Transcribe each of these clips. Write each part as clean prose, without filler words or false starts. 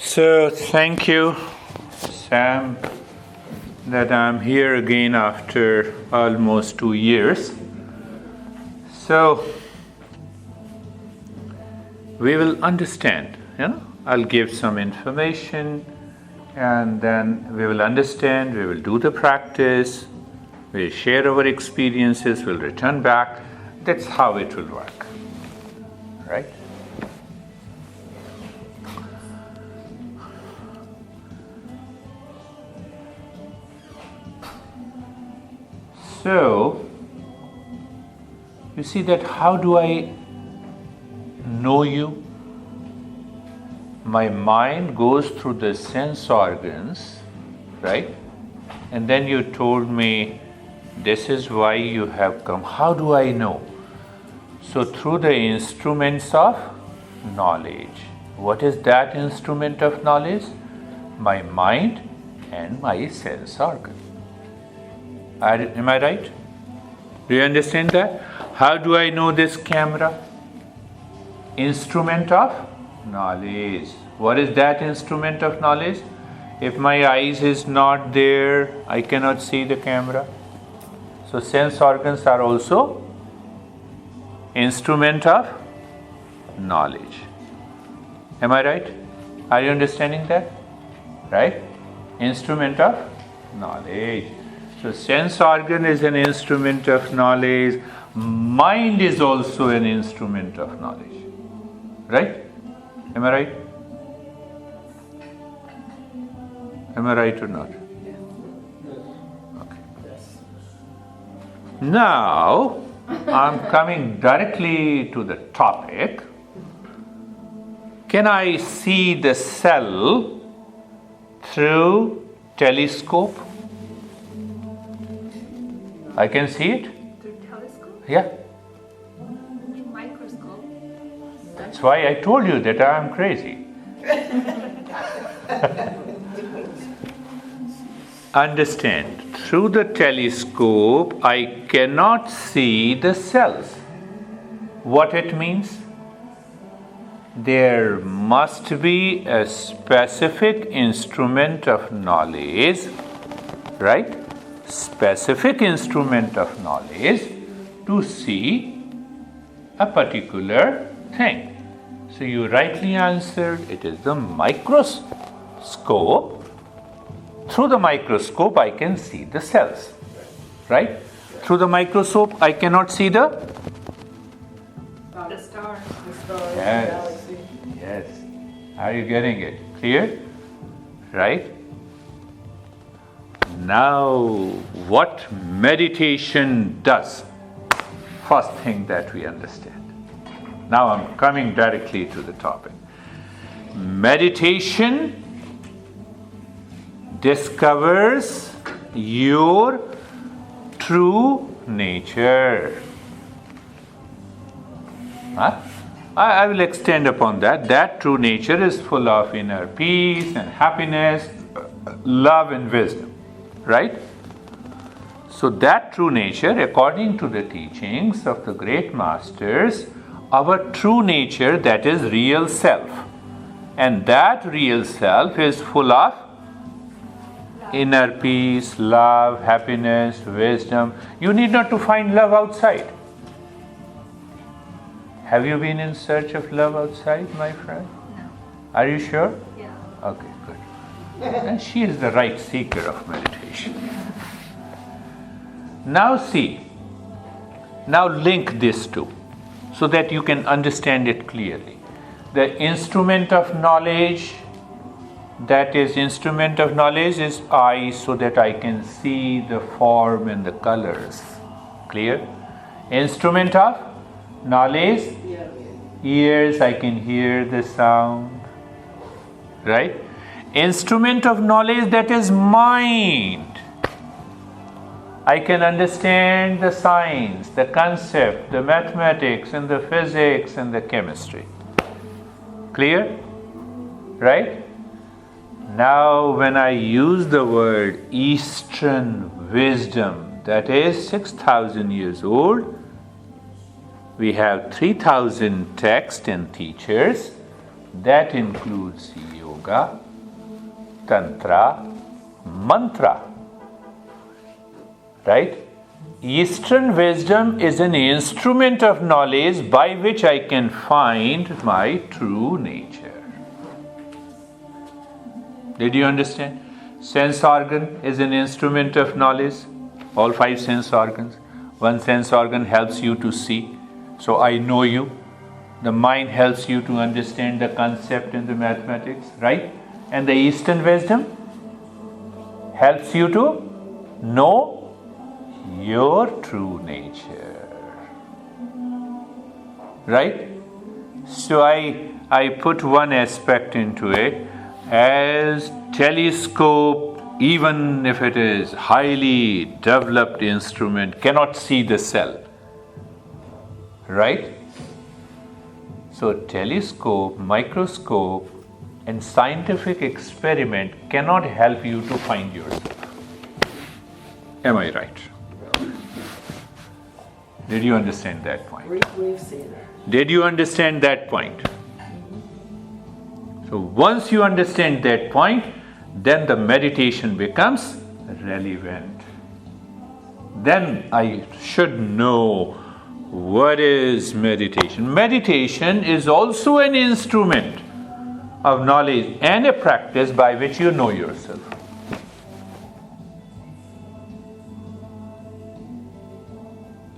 So thank you, Sam, that I'm here again after almost 2 years. So we will understand, I'll give some information and then we will understand, we will do the practice, we'll share our experiences, we'll return back. That's how it will work, right? So, you see that how do I know you? My mind goes through the sense organs, right? And then you told me, this is why you have come. How do I know? So through the instruments of knowledge. What is that instrument of knowledge? My mind and my sense organ. Am I right? Do you understand that? How do I know this camera? Instrument of knowledge. What is that instrument of knowledge? If my eyes is not there, I cannot see the camera. So sense organs are also instrument of knowledge. Am I right? Are you understanding that? Right? Instrument of knowledge. So sense organ is an instrument of knowledge. Mind is also an instrument of knowledge. Right? Am I right? Am I right or not? Okay. Now, I'm coming directly to the topic. Can I see the cell through telescope? I can see it? Through telescope? Yeah. Through microscope? That's why I told you that I am crazy. Understand, through the telescope, I cannot see the cells. What it means? There must be a specific instrument of knowledge, right? Specific instrument of knowledge to see a particular thing. So you rightly answered, it is the microscope. Through the microscope I can see the cells, right? Through the microscope I cannot see the stars. Yes. The galaxy. Yes. Are you getting it? Clear? Right? Now, what meditation does? First thing that we understand. Now I'm coming directly to the topic. Meditation discovers your true nature. I will extend upon that. That true nature is full of inner peace and happiness, love and wisdom. Right? So that true nature, according to the teachings of the great masters, our true nature, that is real self. And that real self is full of inner peace, love, happiness, wisdom. You need not to find love outside. Have you been in search of love outside, my friend? No. Are you sure? Yeah. Okay, good. And she is the right seeker of meditation. Now see, now link these two so that you can understand it clearly. The instrument of knowledge, that is instrument of knowledge is eye, so that I can see the form and the colors. Clear? Instrument of knowledge, ears, I can hear the sound. Right? Instrument of knowledge, that is mind. I can understand the science, the concept, the mathematics and the physics and the chemistry. Clear? Right? Now when I use the word Eastern wisdom, that is 6,000 years old, we have 3,000 texts and teachers. That includes yoga, tantra, mantra. Right? Eastern wisdom is an instrument of knowledge by which I can find my true nature. Did you understand? Sense organ is an instrument of knowledge. All 5 sense organs. One sense organ helps you to see. So I know you. The mind helps you to understand the concept in the mathematics, right? And the Eastern wisdom helps you to know your true nature. Right? So I put one aspect into it as telescope, even if it is highly developed instrument, cannot see the cell. Right? So telescope, microscope, and scientific experiment cannot help you to find yourself. Am I right? Did you understand that point? We've seen that. Did you understand that point? So once you understand that point, then the meditation becomes relevant. Then I should know what is meditation. Meditation is also an instrument of knowledge and a practice by which you know yourself.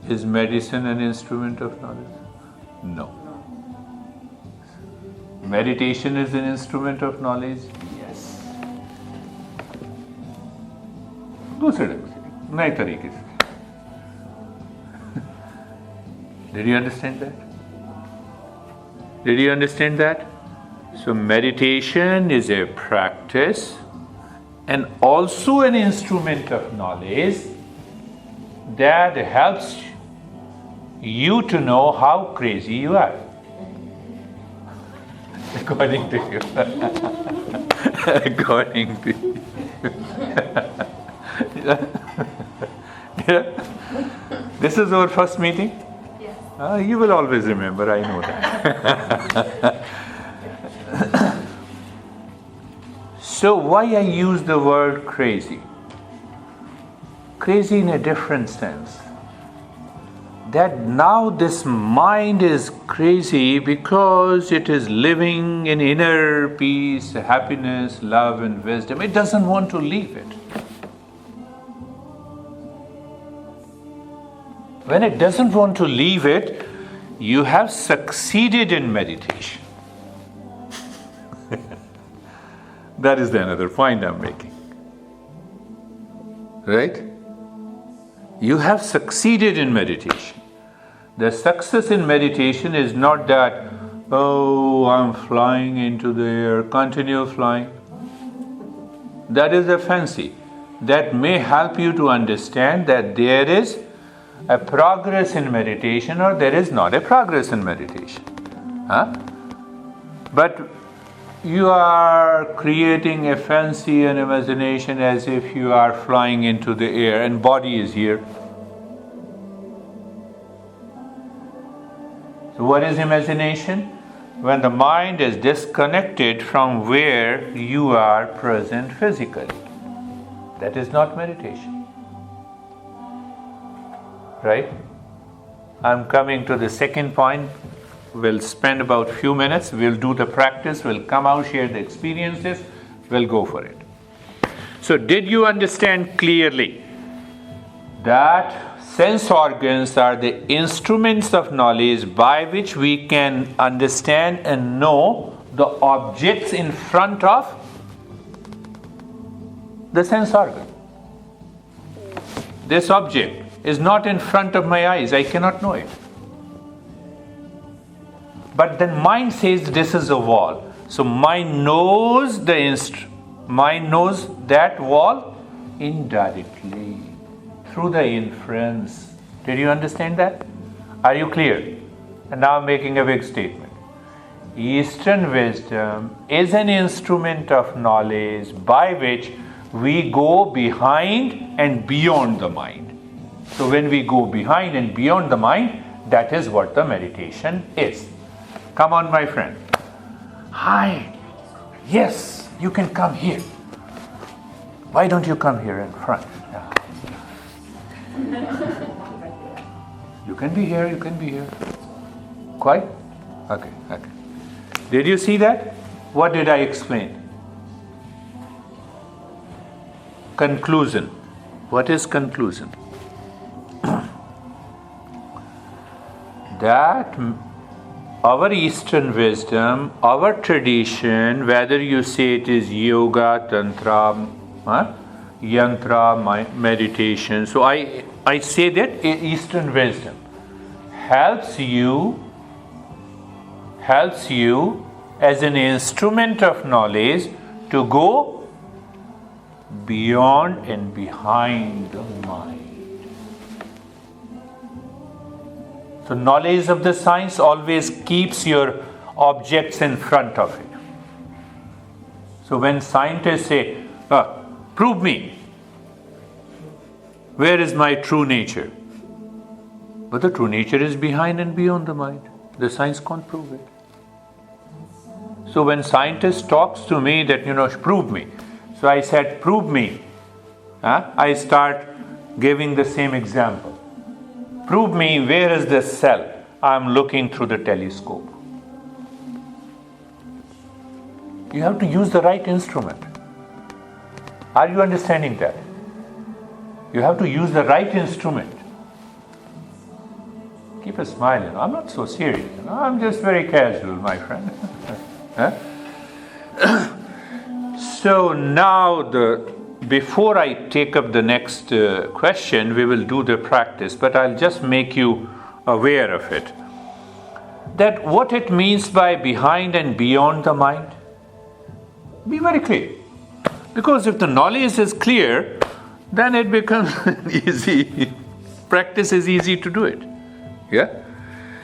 Is medicine an instrument of knowledge? No. Meditation is an instrument of knowledge? Yes. दूसरे ढंग से, नए तरीके से. Did you understand that? Did you understand that? So meditation is a practice and also an instrument of knowledge that helps you to know how crazy you are. According to you. According to you. Yeah. This is our first meeting? Yes. You will always remember, I know that. So why I use the word crazy? Crazy in a different sense. That now this mind is crazy because it is living in inner peace, happiness, love and wisdom. It doesn't want to leave it. When it doesn't want to leave it, you have succeeded in meditation. That is the another point I'm making. Right? You have succeeded in meditation. The success in meditation is not that, oh, I'm flying into the air, continue flying. That is a fancy. That may help you to understand that there is a progress in meditation or there is not a progress in meditation. Huh? But you are creating a fancy and imagination as if you are flying into the air and body is here. So what is imagination? When the mind is disconnected from where you are present physically. That is not meditation. Right? I'm coming to the second point. We'll spend about a few minutes. We'll do the practice. We'll come out, share the experiences. We'll go for it. So did you understand clearly that sense organs are the instruments of knowledge by which we can understand and know the objects in front of the sense organ? This object is not in front of my eyes. I cannot know it. But then mind says this is a wall. So mind knows mind knows that wall indirectly through the inference. Did you understand that? Are you clear? And now I'm making a big statement. Eastern wisdom is an instrument of knowledge by which we go behind and beyond the mind. So when we go behind and beyond the mind, that is what the meditation is. Come on, my friend. Hi, yes, you can come here. Why don't you come here in front? You can be here, you can be here. Quite? Okay. Did you see that? What did I explain? Conclusion. What is conclusion? That our Eastern wisdom, our tradition, whether you say it is yoga, tantra, yantra, meditation, so I say that Eastern wisdom helps you as an instrument of knowledge to go beyond and behind the mind. So knowledge of the science always keeps your objects in front of it. So when scientists say, prove me, where is my true nature? But the true nature is behind and beyond the mind. The science can't prove it. So when scientist talks to me that, prove me. So I said, prove me. I start giving the same example. Prove me where is the cell. I'm looking through the telescope. You have to use the right instrument. Are you understanding that? You have to use the right instrument. Keep a smile, I'm not so serious. I'm just very casual, my friend. So now, before I take up the next question, we will do the practice, but I'll just make you aware of it. That what it means by behind and beyond the mind, be very clear. Because if the knowledge is clear, then it becomes easy. Practice is easy to do it. Yeah?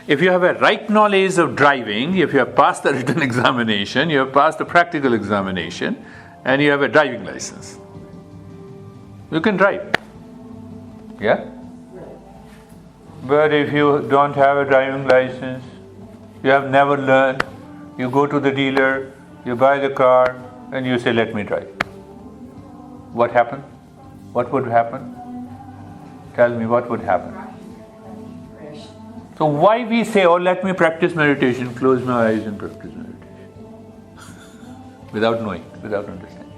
If you have a right knowledge of driving, if you have passed the written examination, you have passed the practical examination, and you have a driving license, you can drive. Yeah? But if you don't have a driving license, you have never learned, you go to the dealer, you buy the car, and you say, let me drive. What happened? What would happen? Tell me what would happen. So why we say, let me practice meditation, close my eyes and practice meditation. Without knowing, without understanding.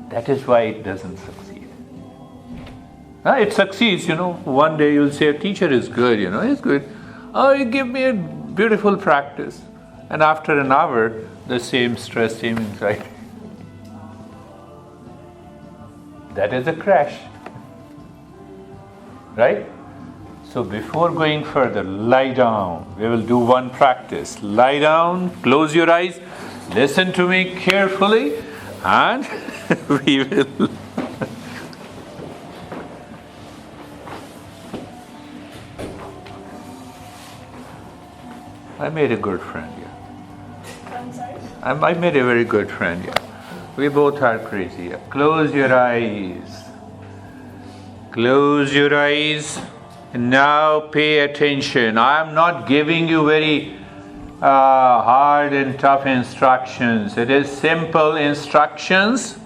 That is why it doesn't succeed. It succeeds, one day you'll say, a teacher is good, he's good. Oh, you give me a beautiful practice. And after an hour, the same stress, same anxiety. That is a crash. Right? So before going further, lie down. We will do one practice. Lie down, close your eyes, listen to me carefully, and we will. I made a good friend, yeah. I'm sorry? I made a very good friend, yeah. We both are crazy. Yeah. Close your eyes. Close your eyes. Now pay attention. I am not giving you very hard and tough instructions. It is simple instructions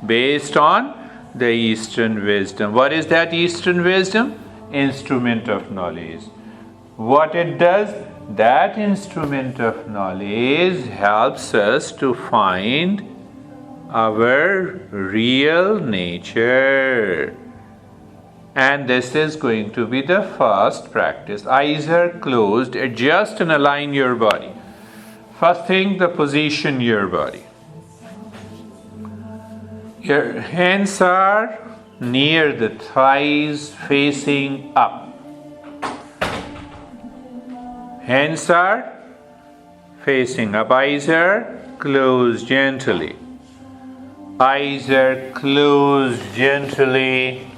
based on the Eastern wisdom. What is that Eastern wisdom? Instrument of knowledge. What it does? That instrument of knowledge helps us to find our real nature. And this is going to be the first practice. Eyes are closed. Adjust and align your body. First thing, the position your body. Your hands are near the thighs, facing up. Hands are facing up. Eyes are closed gently. Eyes are closed gently.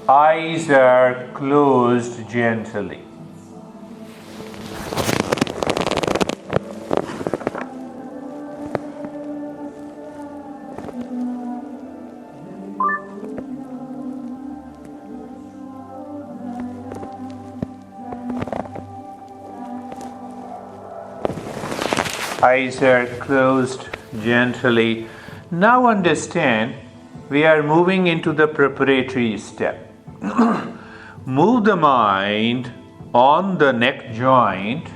Eyes are closed gently. Eyes are closed gently. Now understand, we are moving into the preparatory step. Move the mind on the neck joint.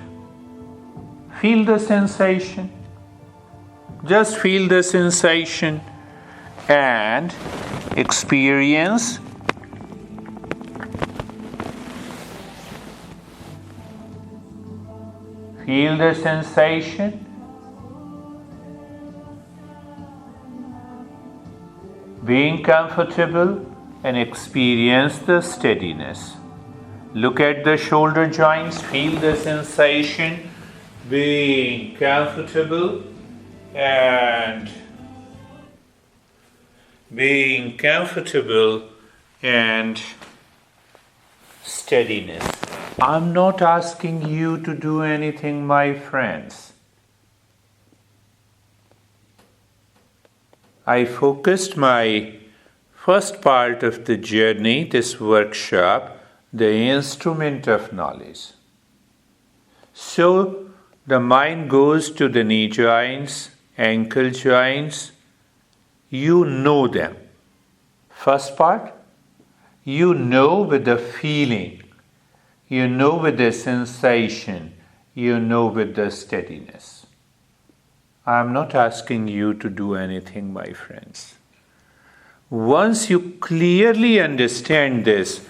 Feel the sensation. Just feel the sensation and experience. Feel the sensation. Being comfortable and experience the steadiness. Look at the shoulder joints, feel the sensation. Being comfortable and steadiness. I'm not asking you to do anything, my friends. I focused my first part of the journey, this workshop, the instrument of knowledge. So the mind goes to the knee joints, ankle joints. You know them. First part, you know with the feeling, you know with the sensation, you know with the steadiness. I am not asking you to do anything, my friends. Once you clearly understand this,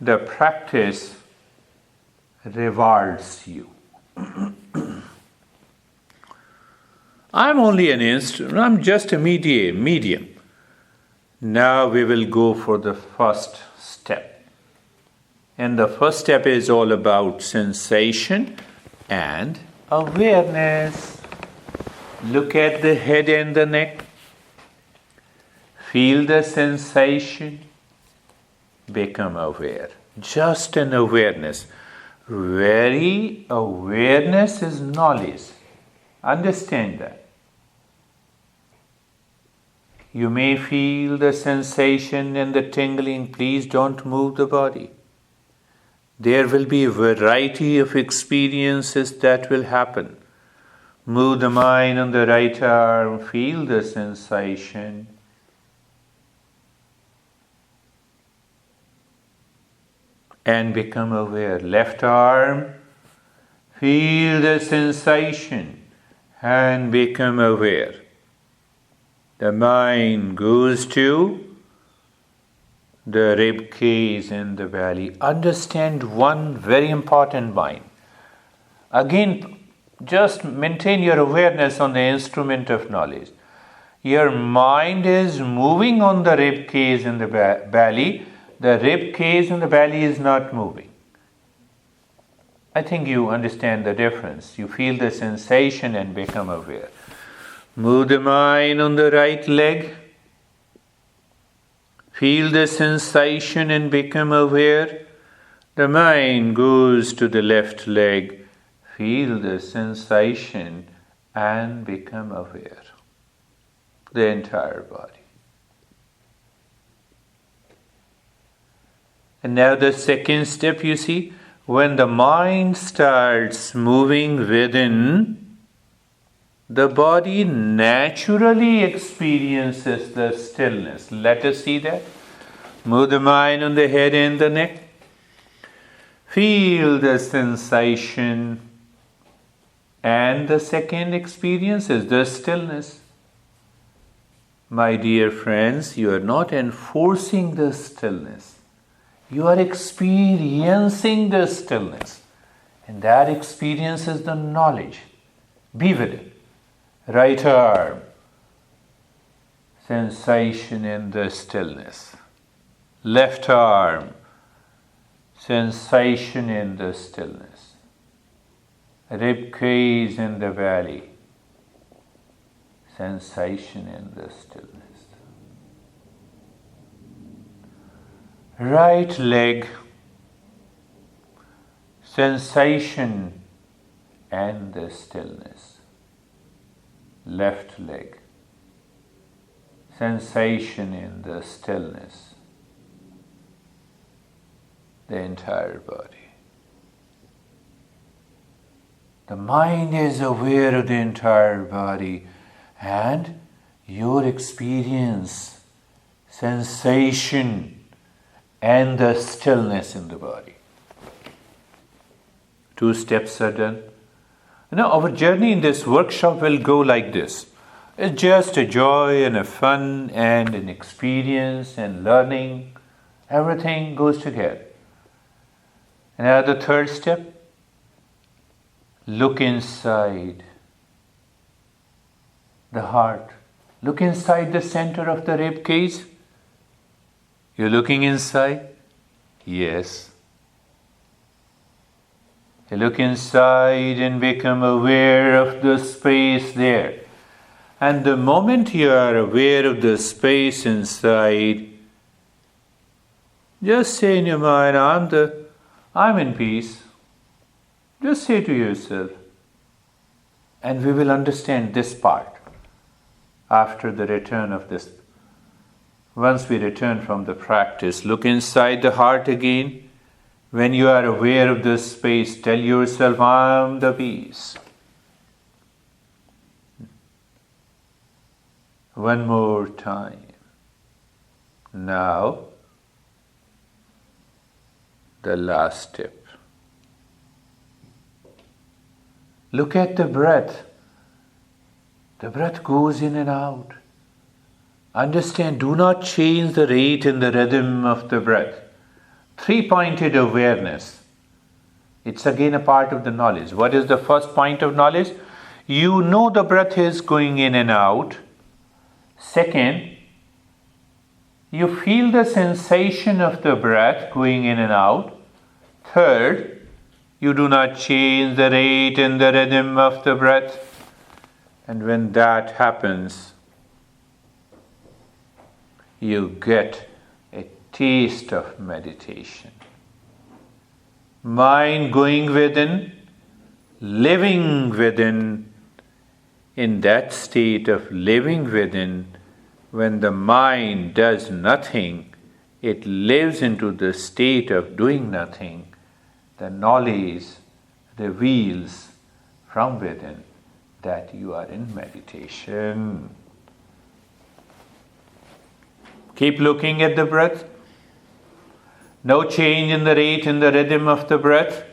the practice rewards you. I'm only an instrument, I'm just a medium. Now we will go for the first step. And the first step is all about sensation and awareness. Look at the head and the neck. Feel the sensation. Become aware. Just an awareness. Very awareness is knowledge. Understand that. You may feel the sensation and the tingling. Please don't move the body. There will be a variety of experiences that will happen. Move the mind on the right arm, feel the sensation. And become aware. Left arm, feel the sensation and become aware. The mind goes to the rib cage and the belly. Understand one very important mind. Again, just maintain your awareness on the instrument of knowledge. Your mind is moving on the rib cage and the belly. The rib cage and the belly is not moving. I think you understand the difference. You feel the sensation and become aware. Move the mind on the right leg. Feel the sensation and become aware. The mind goes to the left leg. Feel the sensation and become aware. The entire body. And now the second step, you see, when the mind starts moving within, the body naturally experiences the stillness. Let us see that. Move the mind on the head and the neck. Feel the sensation. And the second experience is the stillness. My dear friends, you are not enforcing the stillness. You are experiencing the stillness. And that experience is the knowledge. Be with it. Right arm. Sensation in the stillness. Left arm. Sensation in the stillness. Rib cage in the belly. Sensation in the stillness. Right leg. Sensation and the stillness. Left leg. Sensation in the stillness. The entire body. The mind is aware of the entire body and your experience, sensation, and the stillness in the body. 2 steps are done. Now, our journey in this workshop will go like this. It's just a joy and a fun and an experience and learning. Everything goes together. And now the 3rd step, look inside the heart. Look inside the center of the rib cage. You're looking inside? Yes. You look inside and become aware of the space there. And the moment you are aware of the space inside, just say in your mind, I'm in peace. Just say to yourself. And we will understand this part after the return of this. Once we return from the practice, look inside the heart again. When you are aware of this space, tell yourself, I'm the peace. One more time. Now, the last step. Look at the breath. The breath goes in and out. Understand, do not change the rate and the rhythm of the breath. 3-pointed awareness. It's again a part of the knowledge. What is the first point of knowledge? You know the breath is going in and out. Second, you feel the sensation of the breath going in and out. Third, you do not change the rate and the rhythm of the breath. And when that happens, you get a taste of meditation. Mind going within, living within. In that state of living within, when the mind does nothing, it lives into the state of doing nothing. The knowledge reveals from within that you are in meditation. Keep looking at the breath. No change in the rate and the rhythm of the breath,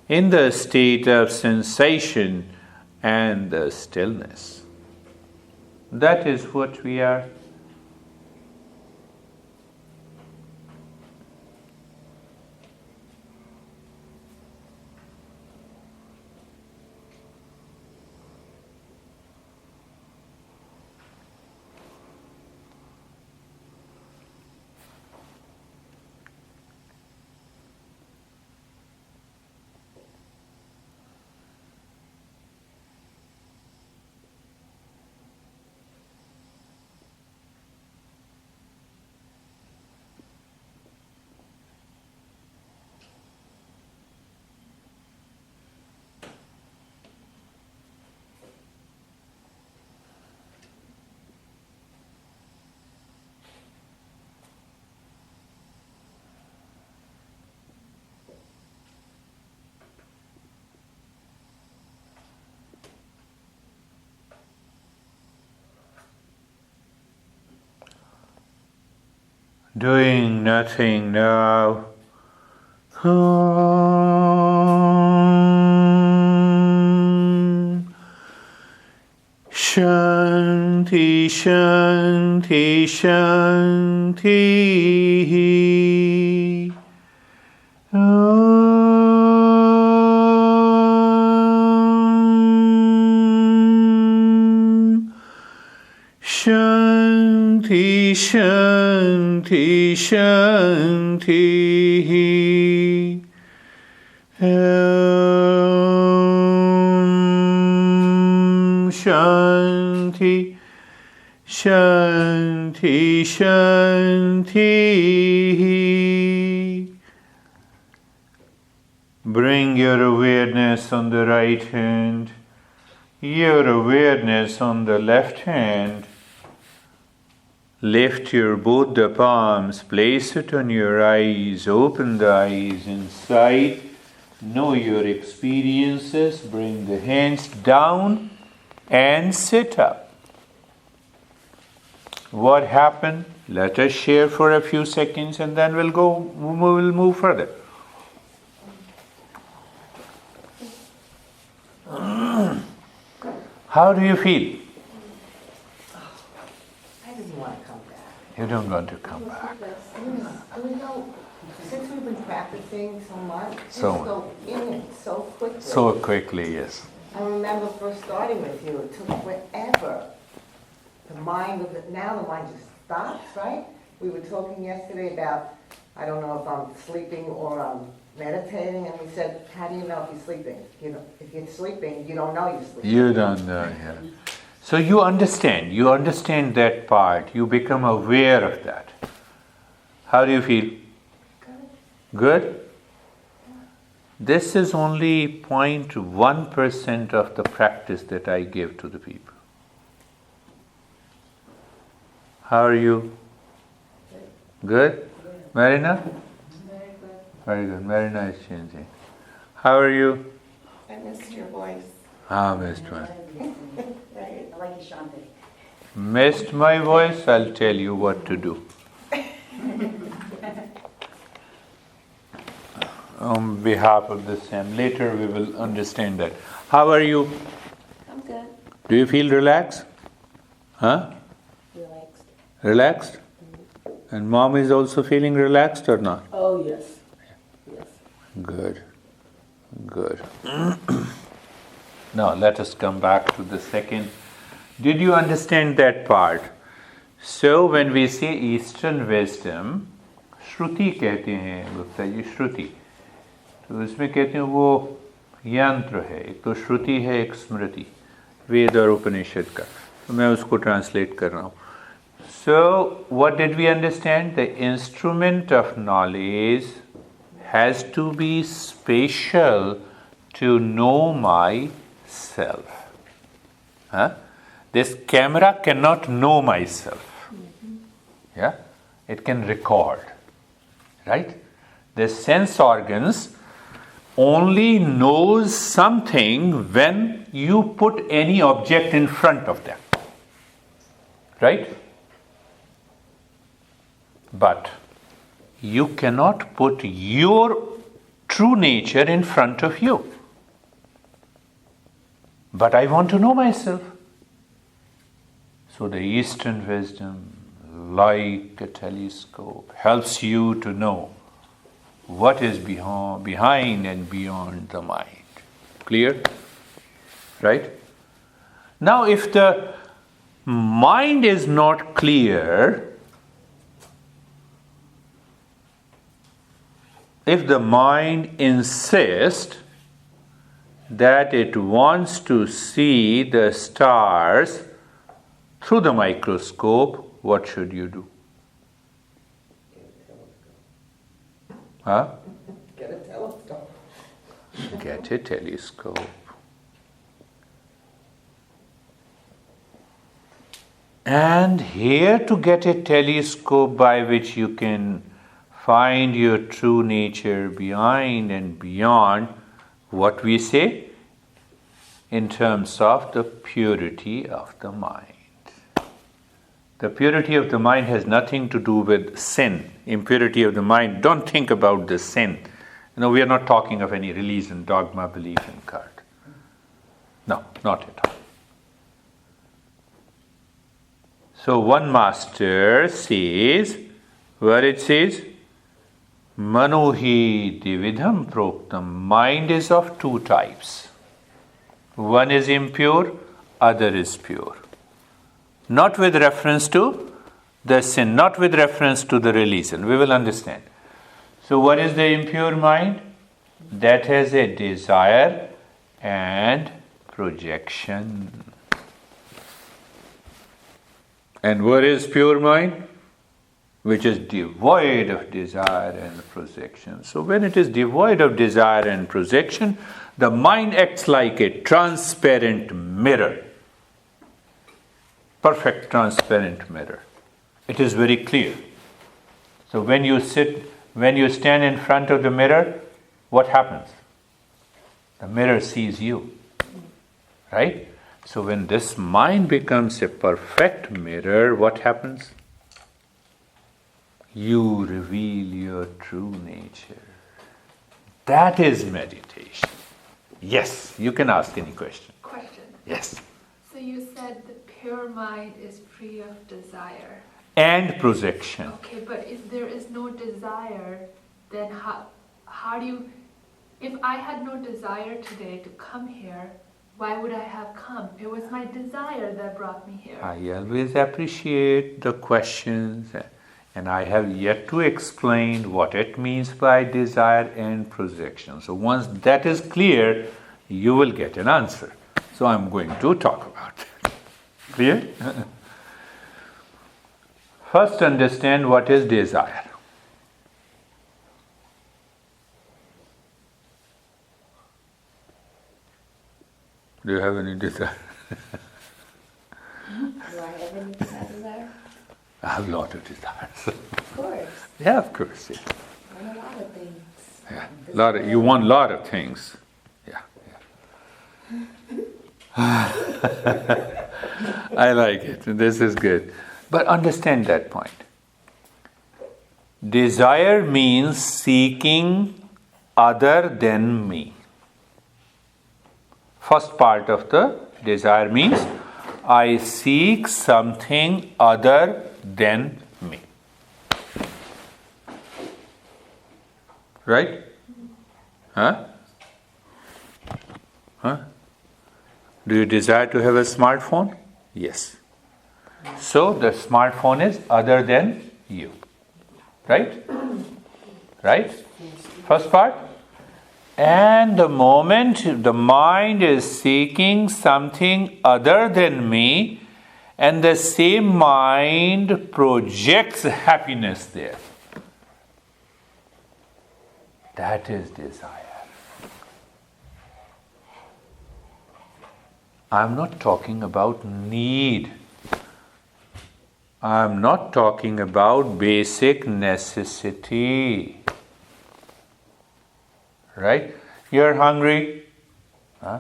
in the state of sensation and the stillness. That is what we are. Doing nothing now. Shanti, Shanti, Shanti. Shanti, Shanti, Shanti. Shanti, Shanti, Shanti. Bring your awareness on the right hand, your awareness on the left hand. Lift both the palms, place it on your eyes, open the eyes inside, Know your experiences, bring the hands down and sit up. What happened? Let us share for a few seconds and then we'll move further. How do you feel? I didn't want to come back. You don't want to come back. Since we've been practicing so much, So just go in it so quickly. So quickly, yes. I remember first starting with you, it took forever. Now the mind just stops, right? We were talking yesterday about, I don't know if I'm sleeping or I'm meditating, and we said, how do you know if you're sleeping? If you're sleeping, you don't know you're sleeping. You don't know, yeah. So you understand that part, you become aware of that. How do you feel? Good? This is only 0.1% of the practice that I give to the people. How are you? Good? Marina? Very good. Very good. Marina is changing. How are you? I missed your voice. Missed one. Right. I like you, Shanti. Missed my voice? I'll tell you what to do. On behalf of the Sam, later we will understand that. How are you? I'm good. Do you feel relaxed? Huh? Relaxed. Relaxed? And mom is also feeling relaxed or not? Oh, yes. Yes. Good. Good. Now let us come back to the second. Did you understand that part? So when we say Eastern wisdom, श्रुति कहते हैं गुप्ता जी, श्रुति. तो इसमें कहते हैं वो यंत्र है, एक तो श्रुति है, एक स्मृति, वेद और उपनिषद का. तो मैं उसको ट्रांसलेट कर रहा हूँ. So what did we understand? The instrument of knowledge has to be special to know myself. Huh? This camera cannot know myself. Yeah? It can record. Right? The sense organs only knows something when you put any object in front of them. Right? But you cannot put your true nature in front of you. But I want to know myself. So the Eastern wisdom, like a telescope, helps you to know what is behind and beyond the mind. Clear? Right? Now, if the mind is not clear, if the mind insists that it wants to see the stars through the microscope, what should you do? Huh? Get a telescope. Get a telescope. And here to get a telescope by which you can find your true nature behind and beyond what we say in terms of the purity of the mind. The purity of the mind has nothing to do with sin. Impurity of the mind, don't think about the sin. We are not talking of any religion, dogma, belief in cult. No, not at all. So one master says, where it says, Manohi dividham proktam. Mind is of two types. One is impure, other is pure. Not with reference to the sin, not with reference to the religion. We will understand. So what is the impure mind? That has a desire and projection. And what is pure mind? Which is devoid of desire and projection. So when it is devoid of desire and projection, the mind acts like a transparent mirror. Perfect transparent mirror. It is very clear. So when you stand in front of the mirror, what happens? The mirror sees you. Right? So when this mind becomes a perfect mirror, what happens? You reveal your true nature. That is meditation. Yes, you can ask any question. Question. Yes. So you said the pure mind is free of desire. And projection. Okay, but if there is no desire, then how do you... If I had no desire today to come here, why would I have come? It was my desire that brought me here. I always appreciate the questions, and I have yet to explain what it means by desire and projection. So once that is clear, you will get an answer. So I'm going to talk about it. Clear? First, understand what is desire. Do you have any desire? Do I have any desire? I have a lot of desires. Of course. Yeah, of course. Yeah. I want a lot of things. Yeah. You want a lot of things. Yeah. I like it. This is good. But understand that point. Desire means seeking other than me. First part of the desire means I seek something other than me. Right? Huh? Do you desire to have a smartphone? Yes. So the smartphone is other than you. Right? Right? First part. And the moment the mind is seeking something other than me, and the same mind projects happiness there. That is desire. I'm not talking about need. I'm not talking about basic necessity. Right? You're hungry? Huh?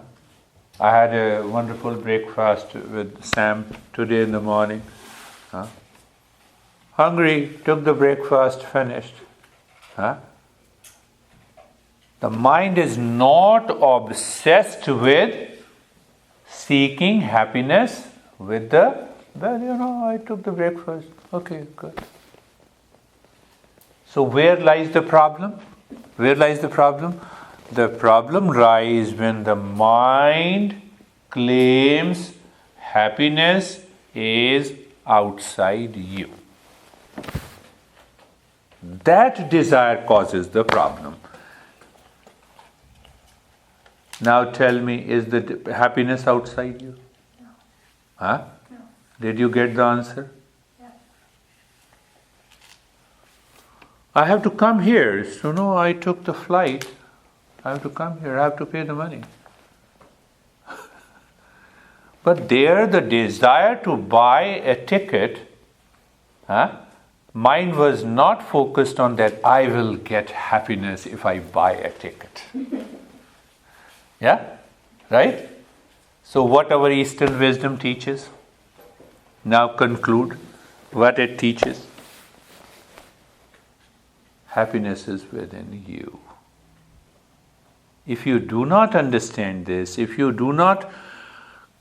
I had a wonderful breakfast with Sam today in the morning. Huh? Hungry, took the breakfast, finished. Huh? The mind is not obsessed with seeking happiness with the, I took the breakfast. Okay, good. So where lies the problem? Where lies the problem? The problem lies when the mind claims happiness is outside you. That desire causes the problem. Now tell me, is the happiness outside you? No. Huh? No. Did you get the answer? Yeah. I have to come here. So no, I took the flight. I have to come here. I have to pay the money. But there, the desire to buy a ticket, mind was not focused on that. I will get happiness if I buy a ticket. Yeah? Right? So what our Eastern wisdom teaches? Now conclude what it teaches. Happiness is within you. If you do not understand this, if you do not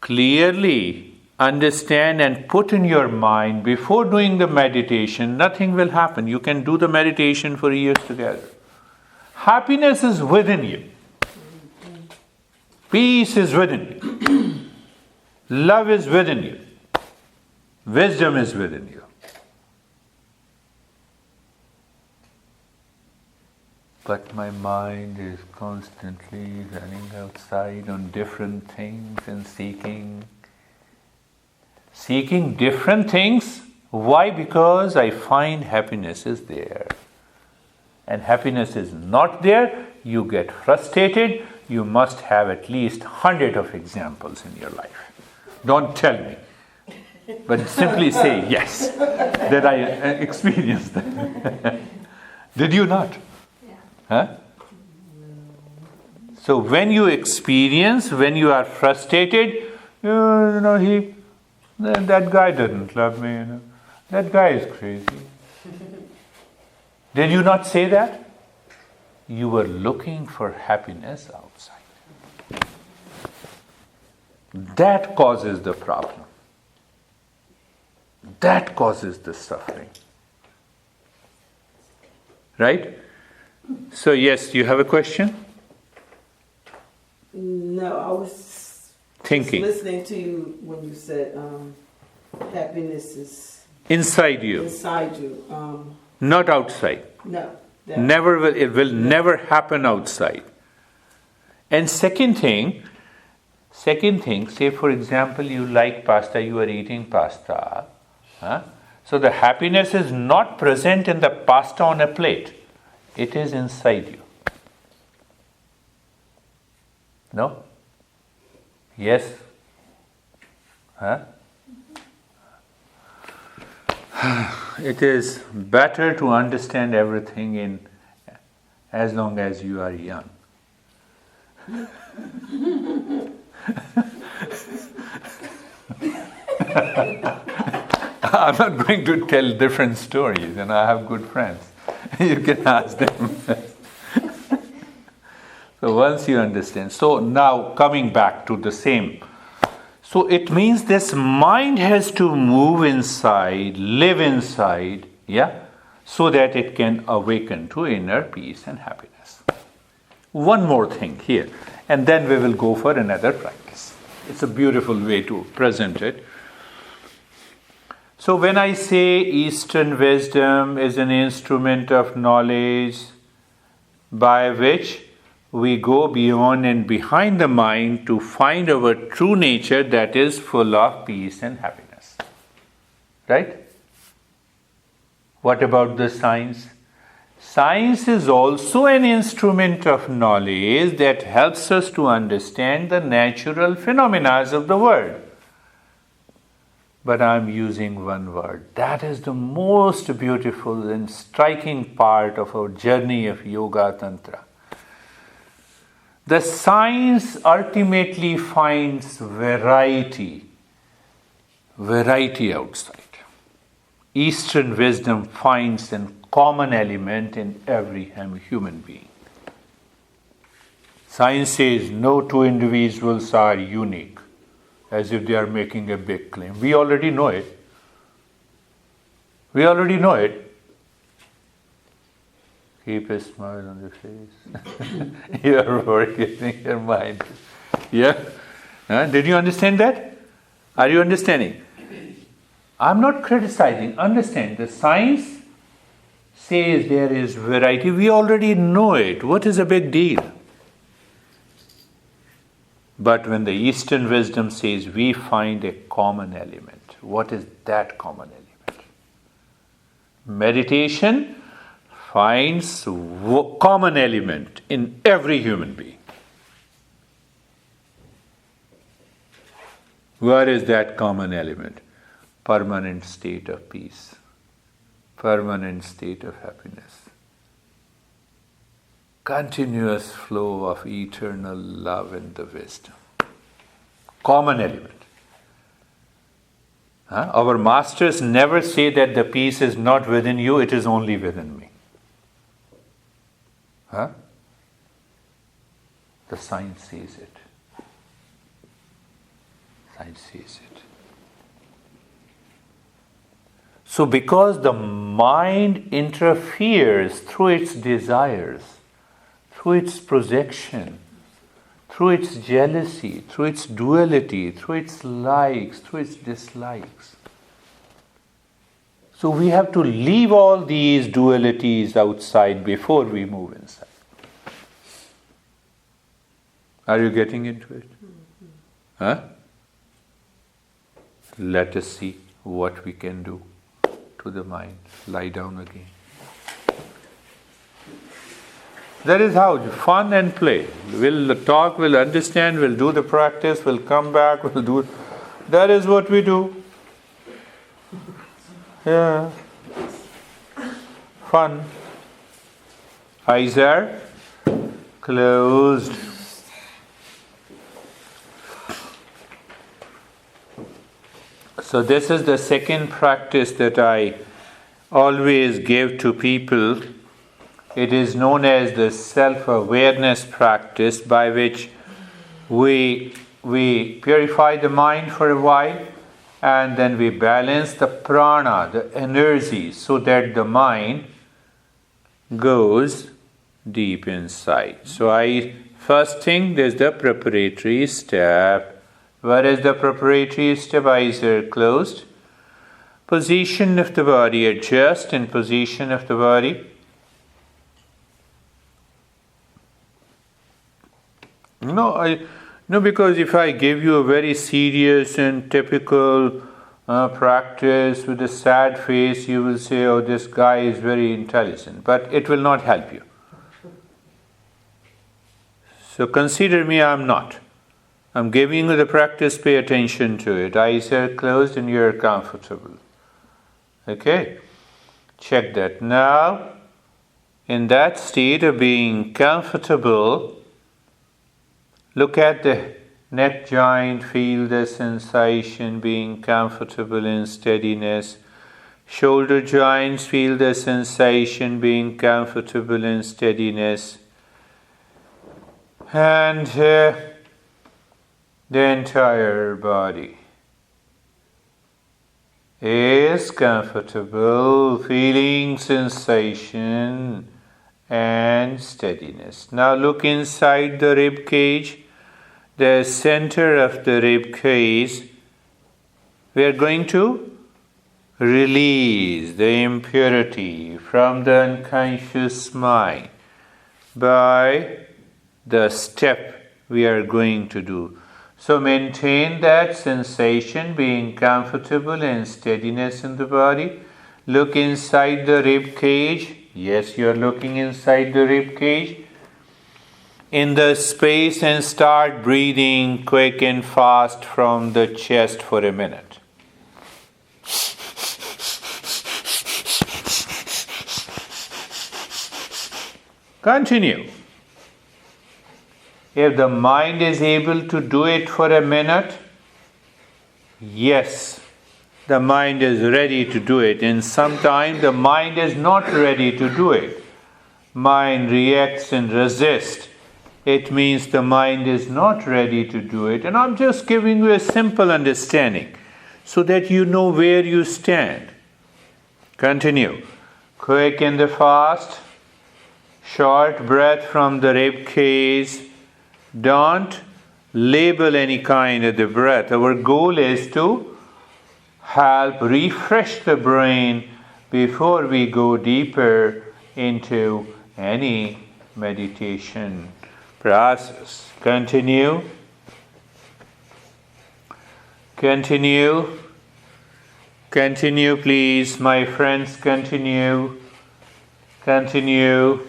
clearly understand and put in your mind before doing the meditation, nothing will happen. You can do the meditation for years together. Happiness is within you. Peace is within you. Love is within you. Wisdom is within you. But my mind is constantly running outside on different things and seeking different things. Why? Because I find happiness is there. And happiness is not there, you get frustrated. You must have at least 100 of examples in your life. Don't tell me. But simply say yes, that I experienced that. Did you not? Yeah. Huh? So when you experience, when you are frustrated, that guy didn't love me. That guy is crazy. Did you not say that? You were looking for happiness outside. That causes the problem. That causes the suffering. Right? So yes, you have a question? No, I was Thinking. listening to you when you said happiness is Inside you. inside you. Not outside. No. Never will, it will never happen outside. And second thing, say for example you like pasta, you are eating pasta. So the happiness is not present in the pasta on a plate. It is inside you. No? Yes? It is better to understand everything as long as you are young. I'm not going to tell different stories, and I have good friends. You can ask them. So once you understand. So now coming back to the same. So it means this mind has to move inside, live inside, so that it can awaken to inner peace and happiness. One more thing here, and then we will go for another practice. It's a beautiful way to present it. So when I say Eastern wisdom is an instrument of knowledge by which we go beyond and behind the mind to find our true nature that is full of peace and happiness. Right? What about the science? Science is also an instrument of knowledge that helps us to understand the natural phenomena of the world. But I'm using one word. That is the most beautiful and striking part of our journey of Yoga Tantra. The science ultimately finds variety outside. Eastern wisdom finds a common element in every human being. Science says no two individuals are unique, as if they are making a big claim. We already know it. Keep a smile on your face. You are forgetting your mind. Yeah? Did you understand that? Are you understanding? I'm not criticizing. Understand, the science says there is variety. We already know it. What is a big deal? But when the Eastern wisdom says we find a common element, what is that common element? Meditation finds common element in every human being. Where is that common element? Permanent state of peace, permanent state of happiness, continuous flow of eternal love and the wisdom. Common element. Our masters never say that the peace is not within you, it is only within me. The science says it. Science says it. So because the mind interferes through its desires, through its projection, through its jealousy, through its duality, through its likes, through its dislikes. So we have to leave all these dualities outside before we move inside. Are you getting into it? Let us see what we can do to the mind. Lie down again. That is how, fun and play. We'll talk, we'll understand, we'll do the practice, we'll come back, we'll do. That is what we do. Yeah. Fun. Eyes are closed. So this is the second practice that I always give to people. It is known as the self-awareness practice, by which we purify the mind for a while, and then we balance the prana, the energy, so that the mind goes deep inside. So first thing, there's the preparatory step. Where is the preparatory step? Eyes are closed. Position of the body, adjust in position of the body. No, because if I give you a very serious and typical practice with a sad face, you will say, oh, this guy is very intelligent. But it will not help you. So consider me, I'm not. I'm giving you the practice, pay attention to it. Eyes are closed and you're comfortable. Okay? Check that. Now, in that state of being comfortable, look at the neck joint, feel the sensation, being comfortable in steadiness. Shoulder joints, feel the sensation, being comfortable in steadiness. And the entire body is comfortable, feeling sensation and steadiness. Now look inside the rib cage, the center of the rib cage. We are going to release the impurity from the unconscious mind by the step we are going to do. So maintain that sensation, being comfortable and steadiness in the body. Look inside the rib cage. Yes, you are looking inside the rib cage. In the space, and start breathing quick and fast from the chest for a minute. Continue. If the mind is able to do it for a minute, yes, the mind is ready to do it. And sometimes the mind is not ready to do it. Mind reacts and resists. It means the mind is not ready to do it. And I'm just giving you a simple understanding so that you know where you stand. Continue. Quick and fast. Short breath from the rib cage. Don't label any kind of the breath. Our goal is to help refresh the brain before we go deeper into any meditation process. Continue. Continue. Continue, please, my friends. Continue. Continue.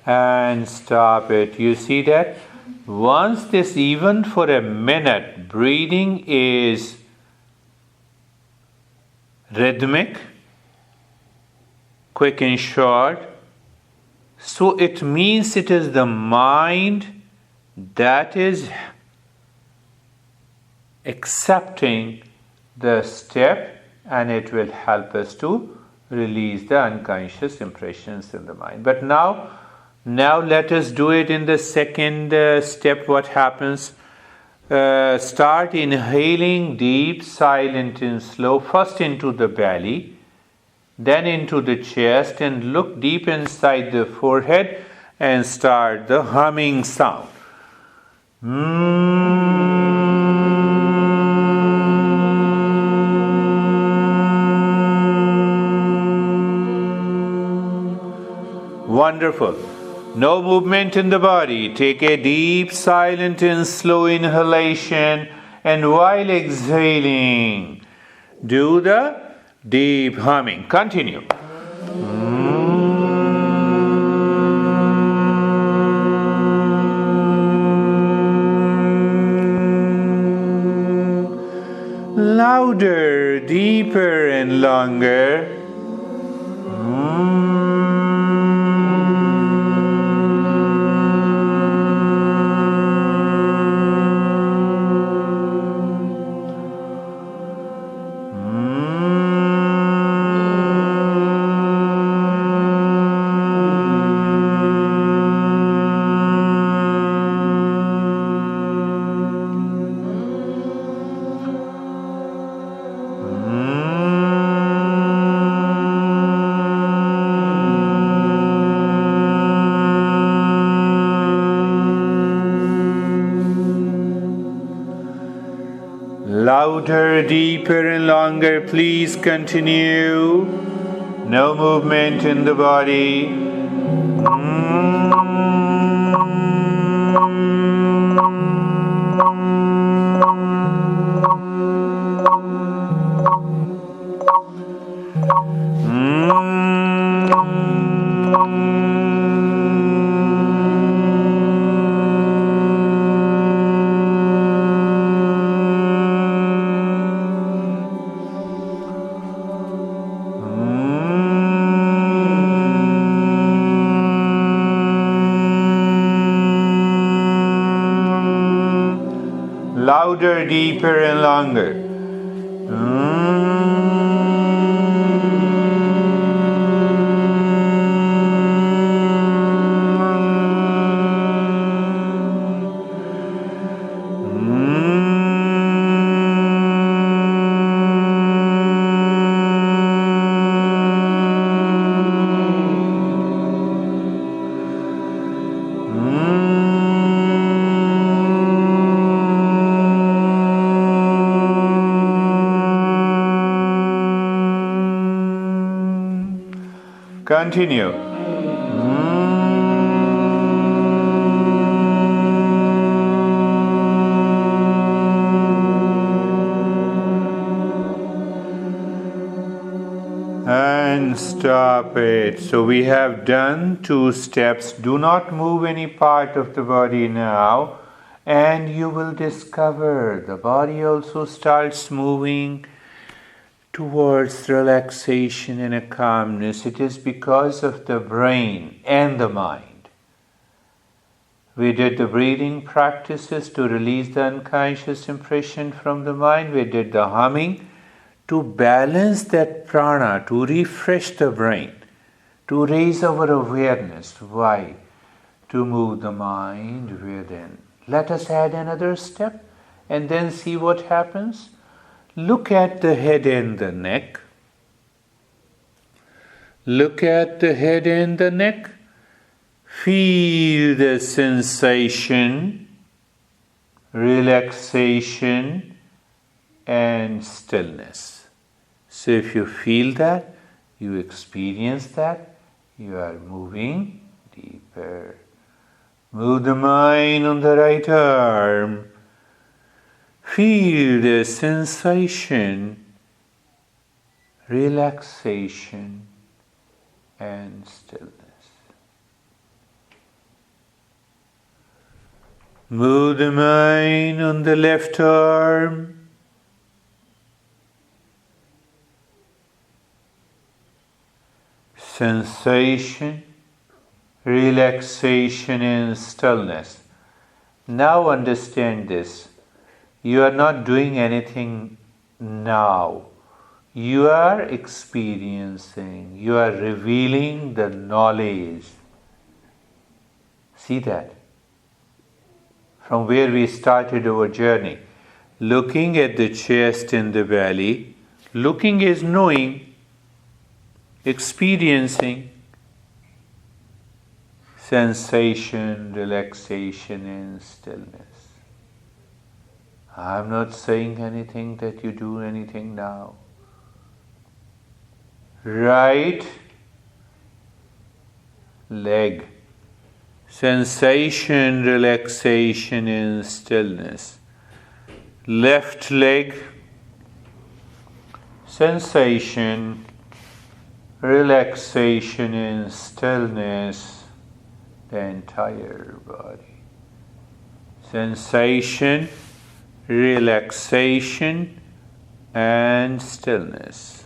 And stop it. You see that? Once this, even for a minute, breathing is rhythmic, quick and short, so it means it is the mind that is accepting the step, and it will help us to release the unconscious impressions in the mind. But now let us do it in the second step. What happens? Start inhaling deep, silent and slow, first into the belly, then into the chest, and look deep inside the forehead and start the humming sound. Wonderful. No movement in the body. Take a deep, silent and slow inhalation, and while exhaling, do the deep humming. Continue. Louder, deeper and longer. Louder, deeper, and longer. Please continue. No movement in the body. Louder, deeper, and longer. Continue. And stop it. So we have done 2 steps. Do not move any part of the body now, and you will discover the body also starts moving towards relaxation and a calmness. It is because of the brain and the mind. We did the breathing practices to release the unconscious impression from the mind. We did the humming to balance that prana, to refresh the brain, to raise our awareness. Why? To move the mind within. Let us add another step and then see what happens. Look at the head and the neck. Look at the head and the neck. Feel the sensation, relaxation, and stillness. So if you feel that, you experience that, you are moving deeper. Move the mind on the right arm. Feel the sensation, relaxation, and stillness. Move the mind on the left arm. Sensation, relaxation, and stillness. Now understand this. You are not doing anything now. You are experiencing, you are revealing the knowledge. See that? From where we started our journey. Looking at the chest and the belly. Looking is knowing, experiencing, sensation, relaxation, and stillness. I'm not saying anything that you do anything now. Right leg, sensation, relaxation, and stillness. Left leg, sensation, relaxation, and stillness. The entire body. Sensation, relaxation, and stillness.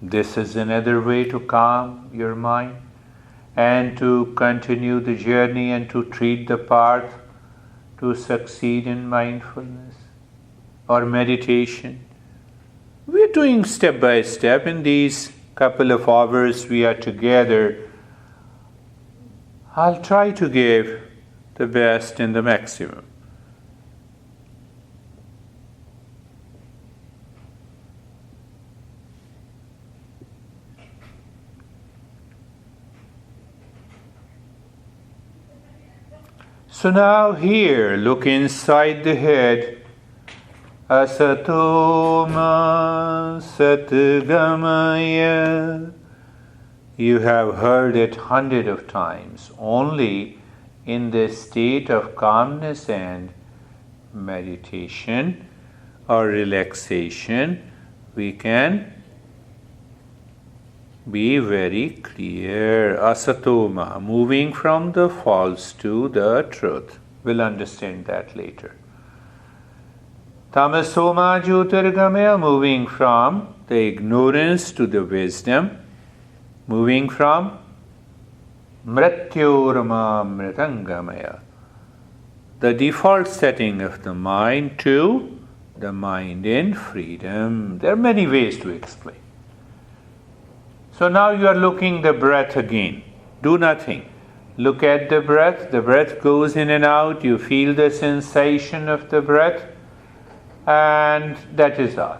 This is another way to calm your mind and to continue the journey and to treat the path to succeed in mindfulness or meditation. We're doing step by step. In these couple of hours we are together, I'll try to give the best and the maximum. So now here, look inside the head. Asatoma Satgamaya. You have heard it hundreds of times. Only in the state of calmness and meditation or relaxation, we can be very clear. Asatoma, moving from the false to the truth. We'll understand that later. Tamasoma Jyotirgamaya, moving from the ignorance to the wisdom. Moving from Mrityorma Mritangamaya, the default setting of the mind, to the mind in freedom. There are many ways to explain. So now you are looking the breath again. Do nothing. Look at the breath. The breath goes in and out. You feel the sensation of the breath. And that is all.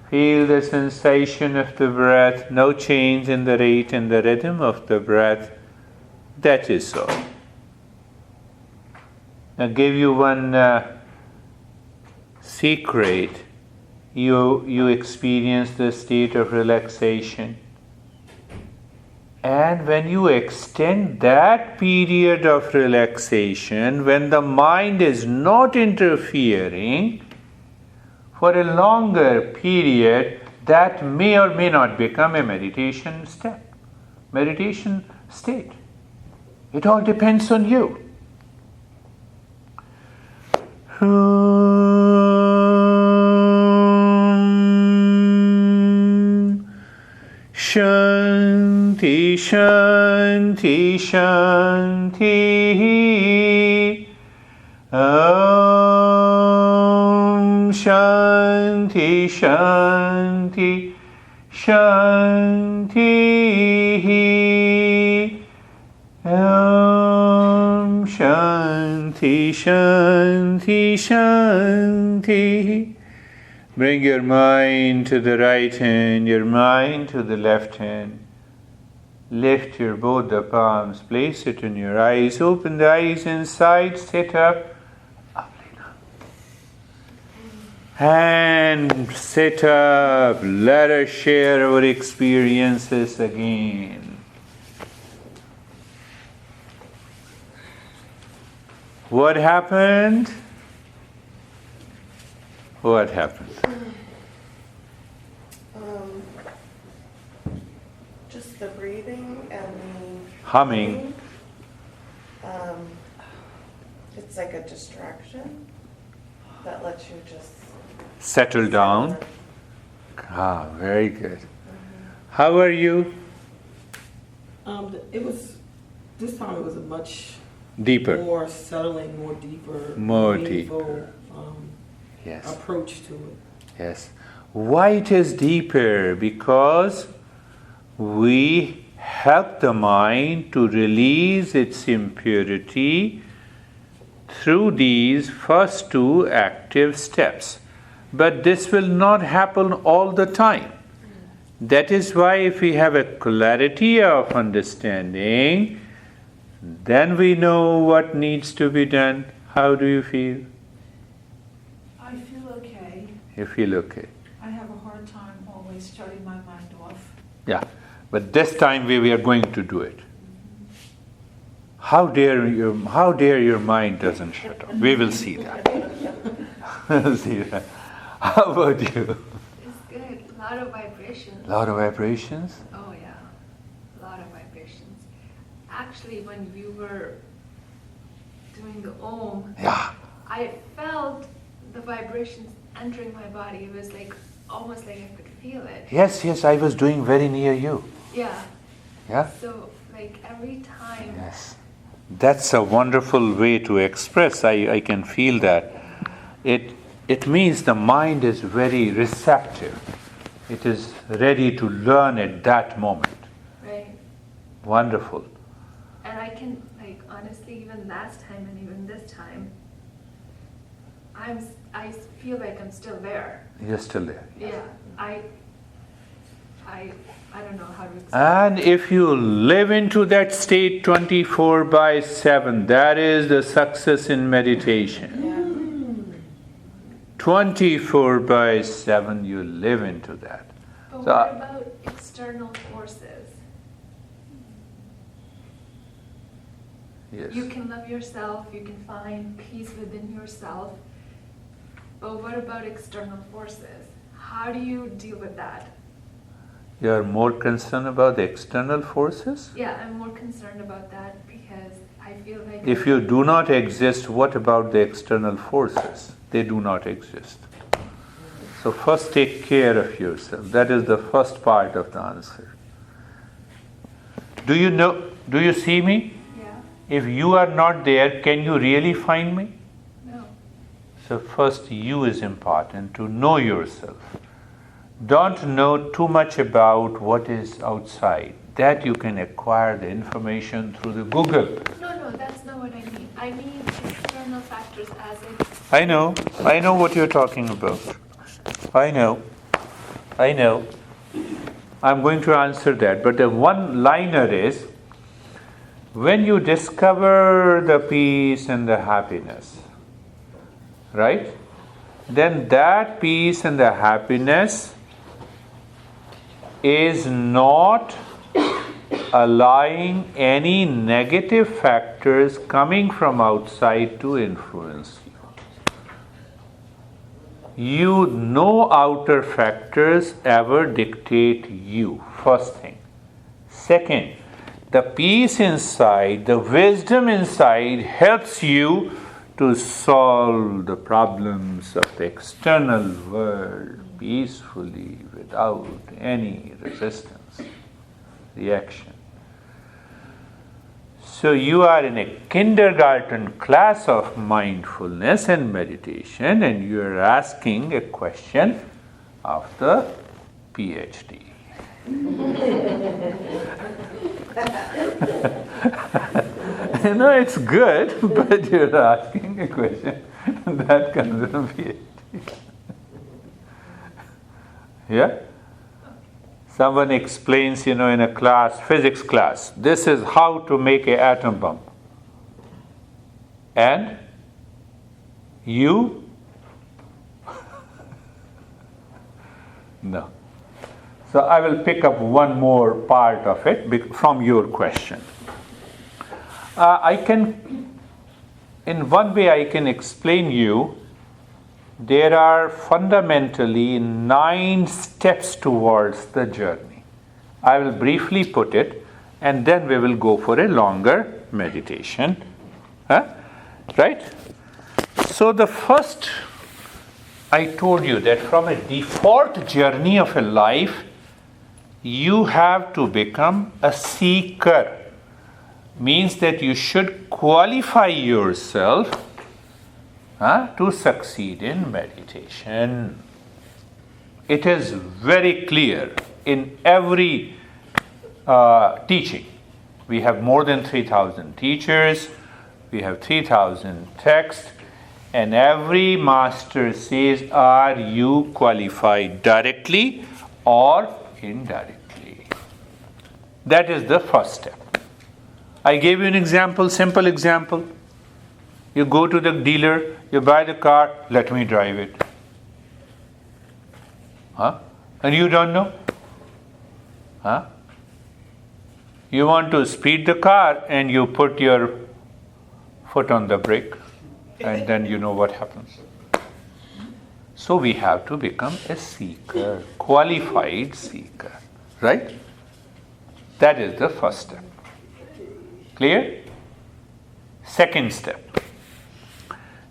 Feel the sensation of the breath. No change in the rate and the rhythm of the breath. That is all. I'll give you one secret. You experience the state of relaxation. And when you extend that period of relaxation, when the mind is not interfering, for a longer period, that may or may not become a meditation state. It all depends on you. Shanti, Shanti, Shanti. Om Shanti, Shanti, Shanti. Om Shanti, Shanti, Shanti. Bring your mind to the right hand, your mind to the left hand. Lift your both the palms, place it in your eyes, open the eyes inside, sit up. And sit up. Let us share our experiences again. What happened? What happened? Just the breathing and the Humming. It's like a distraction that lets you just Settle down. Ah, very good. How are you? It was, this time it was a much Deeper. more settling, more deeper, More meaningful, Yes. approach to it. Yes. Why it is deeper? Because we help the mind to release its impurity through these first two active steps. But this will not happen all the time. That is why if we have a clarity of understanding, then we know what needs to be done. How do you feel? I feel okay. You feel okay. I have a hard time always shutting my mind off. Yeah. But this time we are going to do it. How dare your mind doesn't shut off. We will see that. We'll see that. How about you? It's good. A lot of vibrations. A lot of vibrations? Oh yeah, a lot of vibrations. Actually, when you were doing the Om, Yeah. I felt the vibrations entering my body. It was like almost like I could feel it. Yes, I was doing very near you. Yeah. Yeah? So like every time. Yes. That's a wonderful way to express. I can feel that. It means the mind is very receptive. It is ready to learn at that moment. Right. Wonderful. And I can, like, honestly, even last time and even this time, I feel like I'm still there. You're still there. Yeah. I don't know how to explain. And if you live into that state 24/7, that is the success in meditation. 24/7 you live into that. But So, what about external forces? yes. You can love yourself, you can find peace within yourself, but what about external forces? How do you deal with that? You are more concerned about the external forces? Yeah, I'm more concerned about that because I feel like If you do not exist, what about the external forces? They do not exist. So first take care of yourself. That is the first part of the answer. Do you see me? yeah, If you are not there, can you really find me? no. So first you is important, to know yourself. Don't know too much about what is outside. That you can acquire the information through the Google. No, that's not what I mean. I mean external factors as in I know what you're talking about. I know. I'm going to answer that. But the one-liner is, when you discover the peace and the happiness, right? Then that peace and the happiness is not allowing any negative factors coming from outside to influence you. No outer factors ever dictate you, first thing. Second, the peace inside, the wisdom inside helps you to solve the problems of the external world peacefully without any resistance, reaction. So you are in a kindergarten class of mindfulness and meditation, and you are asking a question of the PhD. It's good, but you're asking a question that comes from PhD. Yeah? Someone explains, in a class, physics class, this is how to make an atom bomb. And you? No. So I will pick up one more part of it from your question. In one way I can explain you, there are fundamentally 9 steps towards the journey. I will briefly put it, and then we will go for a longer meditation. Right? So the first, I told you that from a default journey of a life, you have to become a seeker. Means that you should qualify yourself to succeed in meditation. It is very clear in every teaching. We have more than 3,000 teachers, we have 3,000 texts, and every master says, are you qualified directly or indirectly? That is the first step. I gave you an example, simple example. You go to the dealer, you buy the car, let me drive it. And you don't know? You want to speed the car and you put your foot on the brake, and then you know what happens. So we have to become a seeker, qualified seeker, right? That is the first step. Clear? Second step.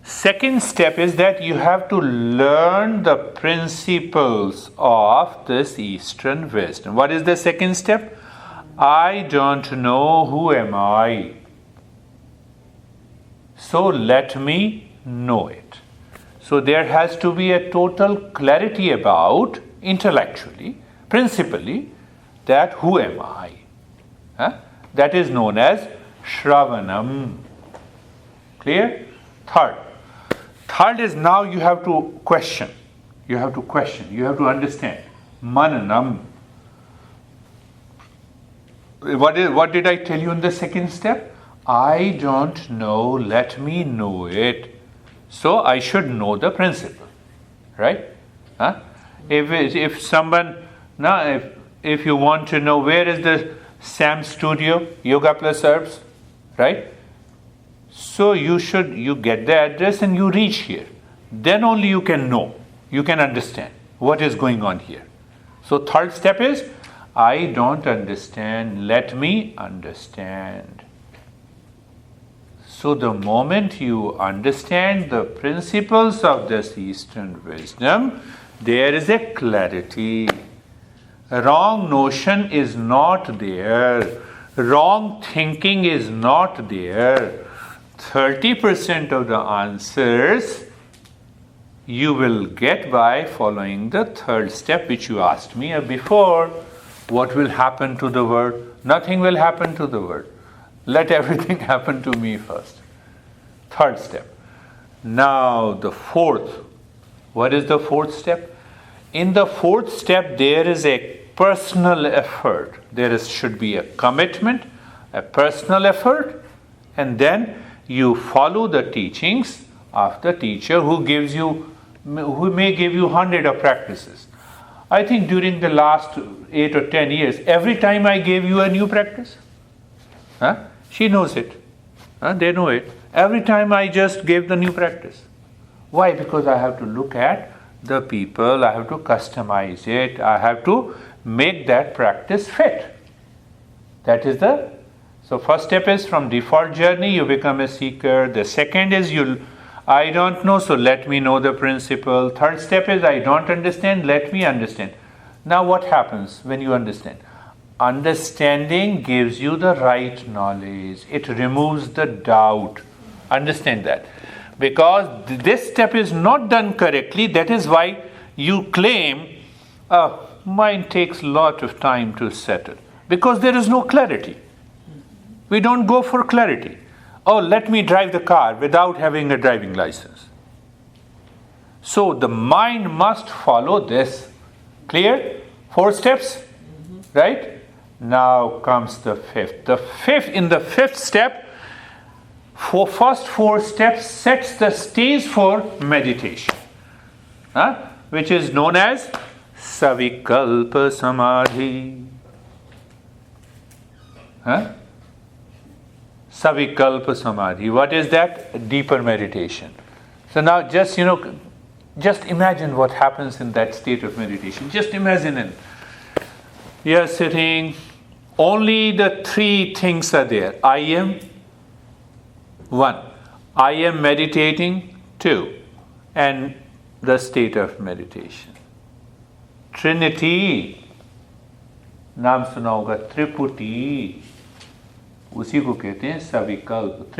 Second step is that you have to learn the principles of this Eastern wisdom. What is the second step? I don't know, who am I? So let me know it. So there has to be a total clarity about, intellectually, principally, that who am I? That is known as Shravanam. Clear? Third is now you have to question. You have to understand. Mananam. what did I tell you in the second step? I don't know, let me know it. So I should know the principle, right? Huh? If someone, now if you want to know where is the Sam studio, Yoga Plus Herbs, right? So you get the address and you reach here. Then only you can know, you can understand what is going on here. So third step is, I don't understand, let me understand. So the moment you understand the principles of this Eastern wisdom, there is a clarity. Wrong notion is not there. Wrong thinking is not there. 30% of the answers you will get by following the third step which you asked me before. What will happen to the world? Nothing will happen to the world. Let everything happen to me first. Third step. Now the fourth. What is the fourth step? In the fourth step there is a personal effort. Should be a commitment, a personal effort, and then you follow the teachings of the teacher who may give you 100 of practices. I think during the last 8 or 10 years, every time I gave you a new practice, she knows it. They know it. Every time I just gave the new practice. Why? Because I have to look at the people, I have to customize it, I have to make that practice fit. So first step is from default journey, you become a seeker. The second is I don't know, so let me know the principle. Third step is I don't understand, let me understand. Now what happens when you understand? Understanding gives you the right knowledge. It removes the doubt. Understand that. Because this step is not done correctly, that is why you claim, mine takes a lot of time to settle. Because there is no clarity. We don't go for clarity. Oh, let me drive the car without having a driving license. So the mind must follow this. Clear? 4 steps? Right? Now comes the fifth. In the fifth step, first 4 steps sets the stage for meditation. Which is known as Savikalpa Samadhi. Savikalpa Samadhi. What is that? Deeper meditation. So now just imagine what happens in that state of meditation. Just imagine it. You are sitting, only the 3 things are there. I am, 1. I am meditating, 2. And the state of meditation. Trinity. नाम सुना होगा त्रिपुटी. उसी को कहते हैं सविकल्प.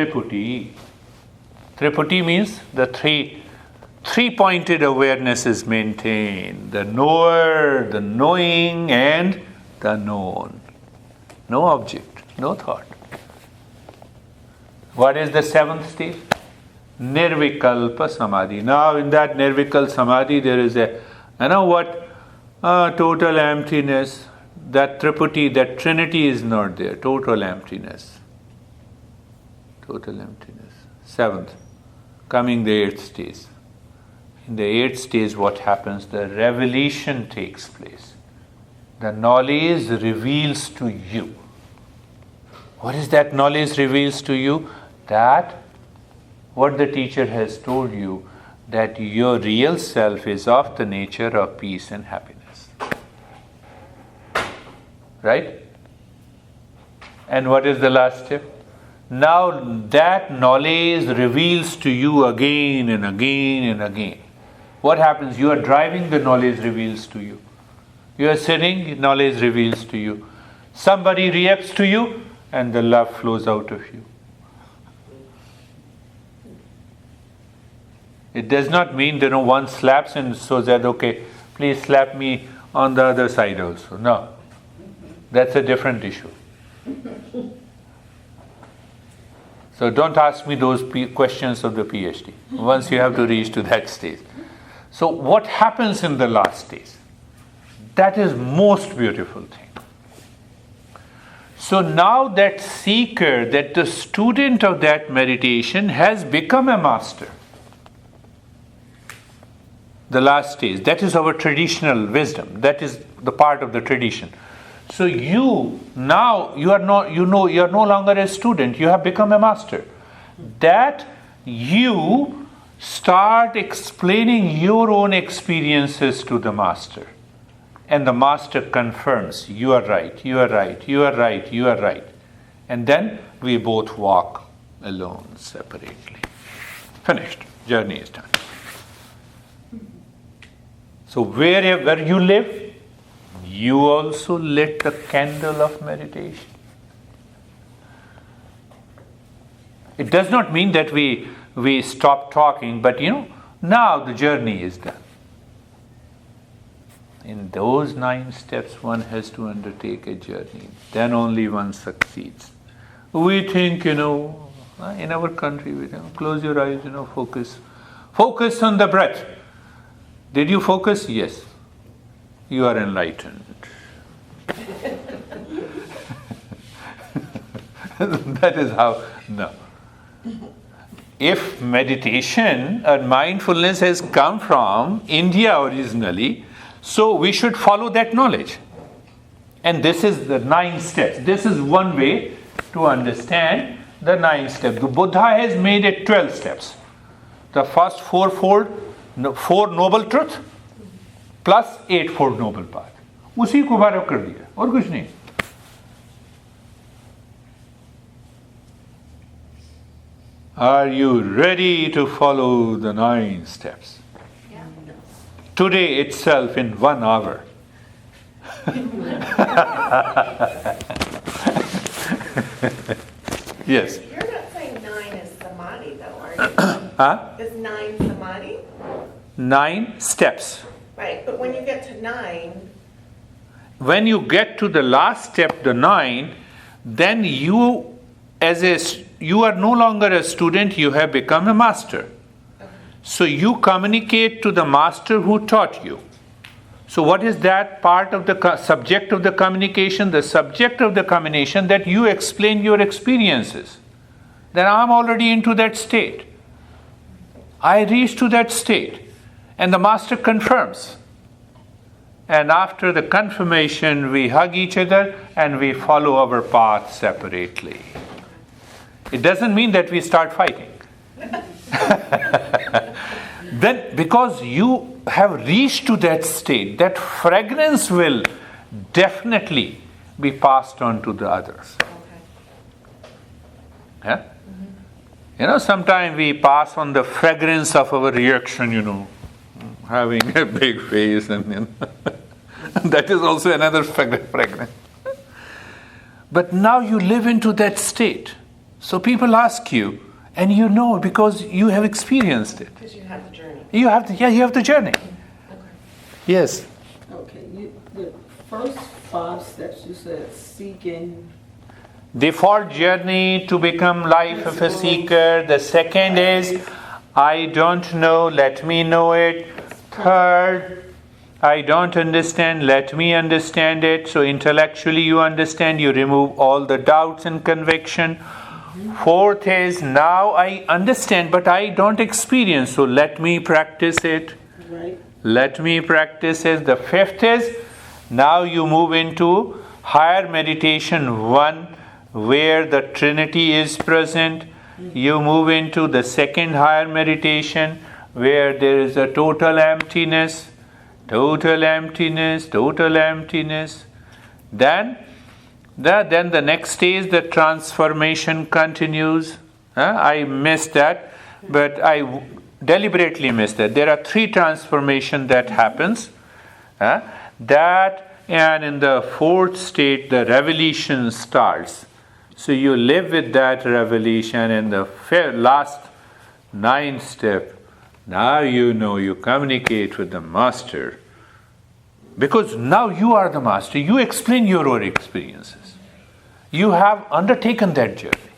Triputi means the three-pointed awareness is maintained. The knower, the knowing, and the known. No object, no thought. What is the 7th state? Nirvikalpa Samadhi. Now in that Nirvikalpa Samadhi there is total emptiness. That Triputi, that Trinity is not there. Total emptiness. 7th. Coming the 8th stage. In the 8th stage what happens? The revelation takes place. The knowledge reveals to you. What is that knowledge reveals to you? That what the teacher has told you, that your real self is of the nature of peace and happiness. Right? And what is the last step? Now that knowledge reveals to you again and again and again. What happens? You are driving, the knowledge reveals to you. You are sitting, knowledge reveals to you. Somebody reacts to you, and the love flows out of you. It does not mean one slaps and so that, okay, please slap me on the other side also. No. That's a different issue. So don't ask me those questions of the PhD once you have to reach to that stage. So what happens in the last stage? That is most beautiful thing. So now that seeker, that the student of that meditation has become a master. The last stage, that is our traditional wisdom. That is the part of the tradition. So you are no longer a student. You have become a master. That you start explaining your own experiences to the master. And the master confirms, you are right, you are right, you are right, you are right. And then we both walk alone, separately. Finished. Journey is done. So wherever you live, you also lit the candle of meditation. It does not mean that we stop talking, but now the journey is done. In those 9 steps, one has to undertake a journey. Then only one succeeds. We think, in our country, we think, close your eyes, focus. Focus on the breath. Did you focus? Yes. You are enlightened. That is how, no. If meditation or mindfulness has come from India originally, so we should follow that knowledge. And this is the 9 steps. This is one way to understand the 9 steps. The Buddha has made it 12 steps. The first 4 noble truth plus 8 noble path. उसी को बारह कर दिया और कुछ नहीं. Are you ready to follow the 9 steps? Yeah. Today itself in 1 hour. Yes. You're not saying 9 is samadhi though, are you? Huh? Is 9 samadhi? 9 steps. Right, but when you get to 9, When you get to the last step, the 9, then you are no longer a student, you have become a master. So you communicate to the master who taught you. So what is that part of the subject of the communication? The subject of the communication that you explain your experiences. Then I'm already into that state. I reach to that state. And the master confirms. And after the confirmation, we hug each other and we follow our path separately. It doesn't mean that we start fighting. Then, because you have reached to that state, that fragrance will definitely be passed on to the others. okay. Yeah? Sometimes we pass on the fragrance of our reaction, having a big face, and that is also another fragrance. But now you live into that state. So people ask you, and because you have experienced it. Because you have the journey. You have the journey. Okay. Yes. Okay, the first 5 steps you said seeking. Default journey to become life of a seeker. The second is, I don't know, let me know it. Third, I don't understand, let me understand it. So intellectually you understand, you remove all the doubts and conviction. Fourth is, now I understand, but I don't experience, so let me practice it. Right. Let me practice it. The fifth is, now you move into higher meditation 1, where the Trinity is present. You move into the second higher meditation, where there is a total emptiness. Total emptiness, total emptiness. Then the next stage, the transformation continues. I missed that, but I deliberately missed that. There are 3 transformations that happens. That, and in the 4th state, the revelation starts. So you live with that revelation. In the last 9th step, now you communicate with the master. Because now you are the master. You explain your own experiences. You have undertaken that journey.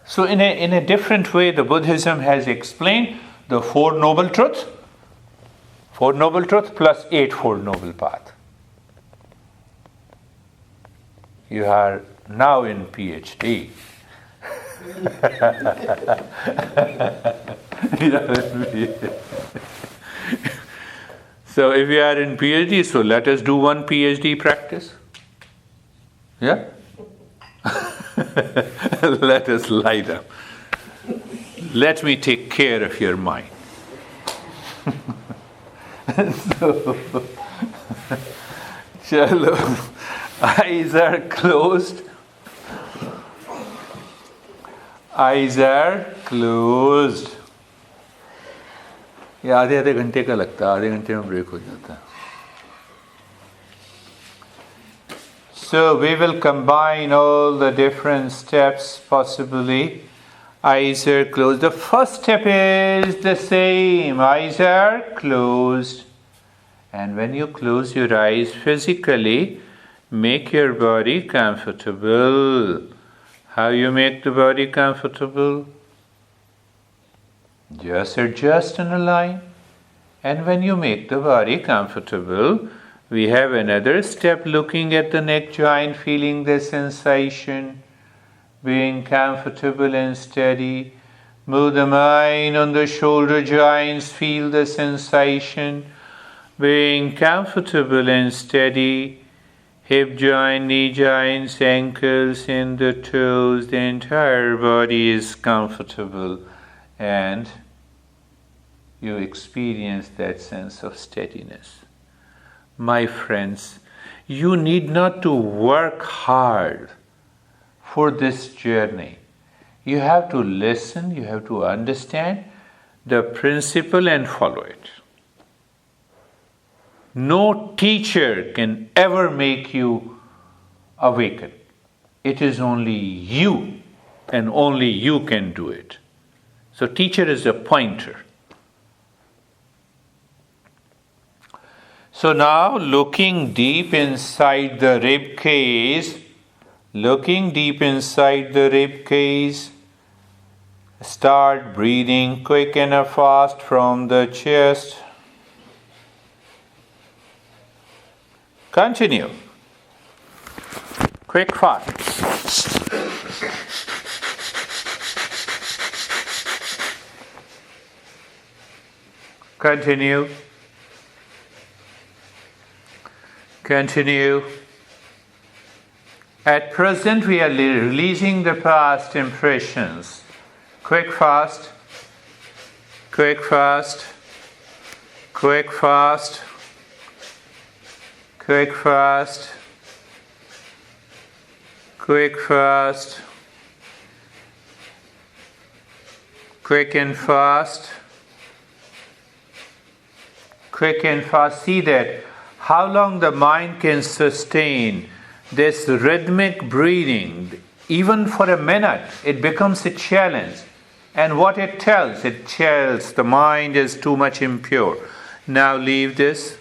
So in a different way, the Buddhism has explained the 4 noble truths. 4 noble truths plus 8 noble path. You are now in PhD. So if you are in PhD, so let us do one PhD practice. Yeah? Let us lie down. Let me take care of your mind. So, chalo, eyes are closed. Eyes are closed. ये आधे घंटे का लगता है, आधे घंटे में break हो जाता है. So we will combine all the different steps possibly. Eyes are closed. The first step is the same. Eyes are closed. And when you close your eyes physically, make your body comfortable. How you make the body comfortable? Just adjust in a line. And when you make the body comfortable, we have another step, looking at the neck joint, feeling the sensation, being comfortable and steady. Move the mind on the shoulder joints, feel the sensation, being comfortable and steady. Hip joint, knee joints, ankles, and the toes, the entire body is comfortable, and you experience that sense of steadiness. My friends, you need not to work hard for this journey. You have to listen, you have to understand the principle and follow it. No teacher can ever make you awaken. It is only you, and only you can do it. So teacher is a pointer. So now looking deep inside the rib cage, start breathing quick and fast from the chest. Continue. Quick, fast. Continue. At present, we are releasing the past impressions. Quick, fast. Quick, fast. Quick, fast. Quick, fast. Quick, fast. Quick and fast. Quick and fast. See that how long the mind can sustain this rhythmic breathing. Even for a minute, it becomes a challenge. And what it tells the mind is too much impure. Now leave this.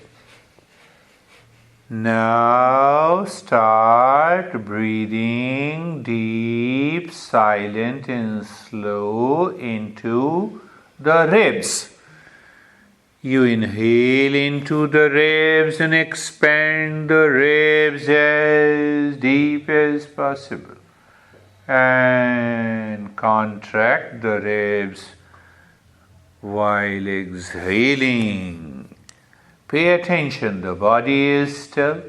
Now start breathing deep, silent and slow into the ribs. You inhale into the ribs and expand the ribs as deep as possible. And contract the ribs while exhaling. Pay attention, the body is still.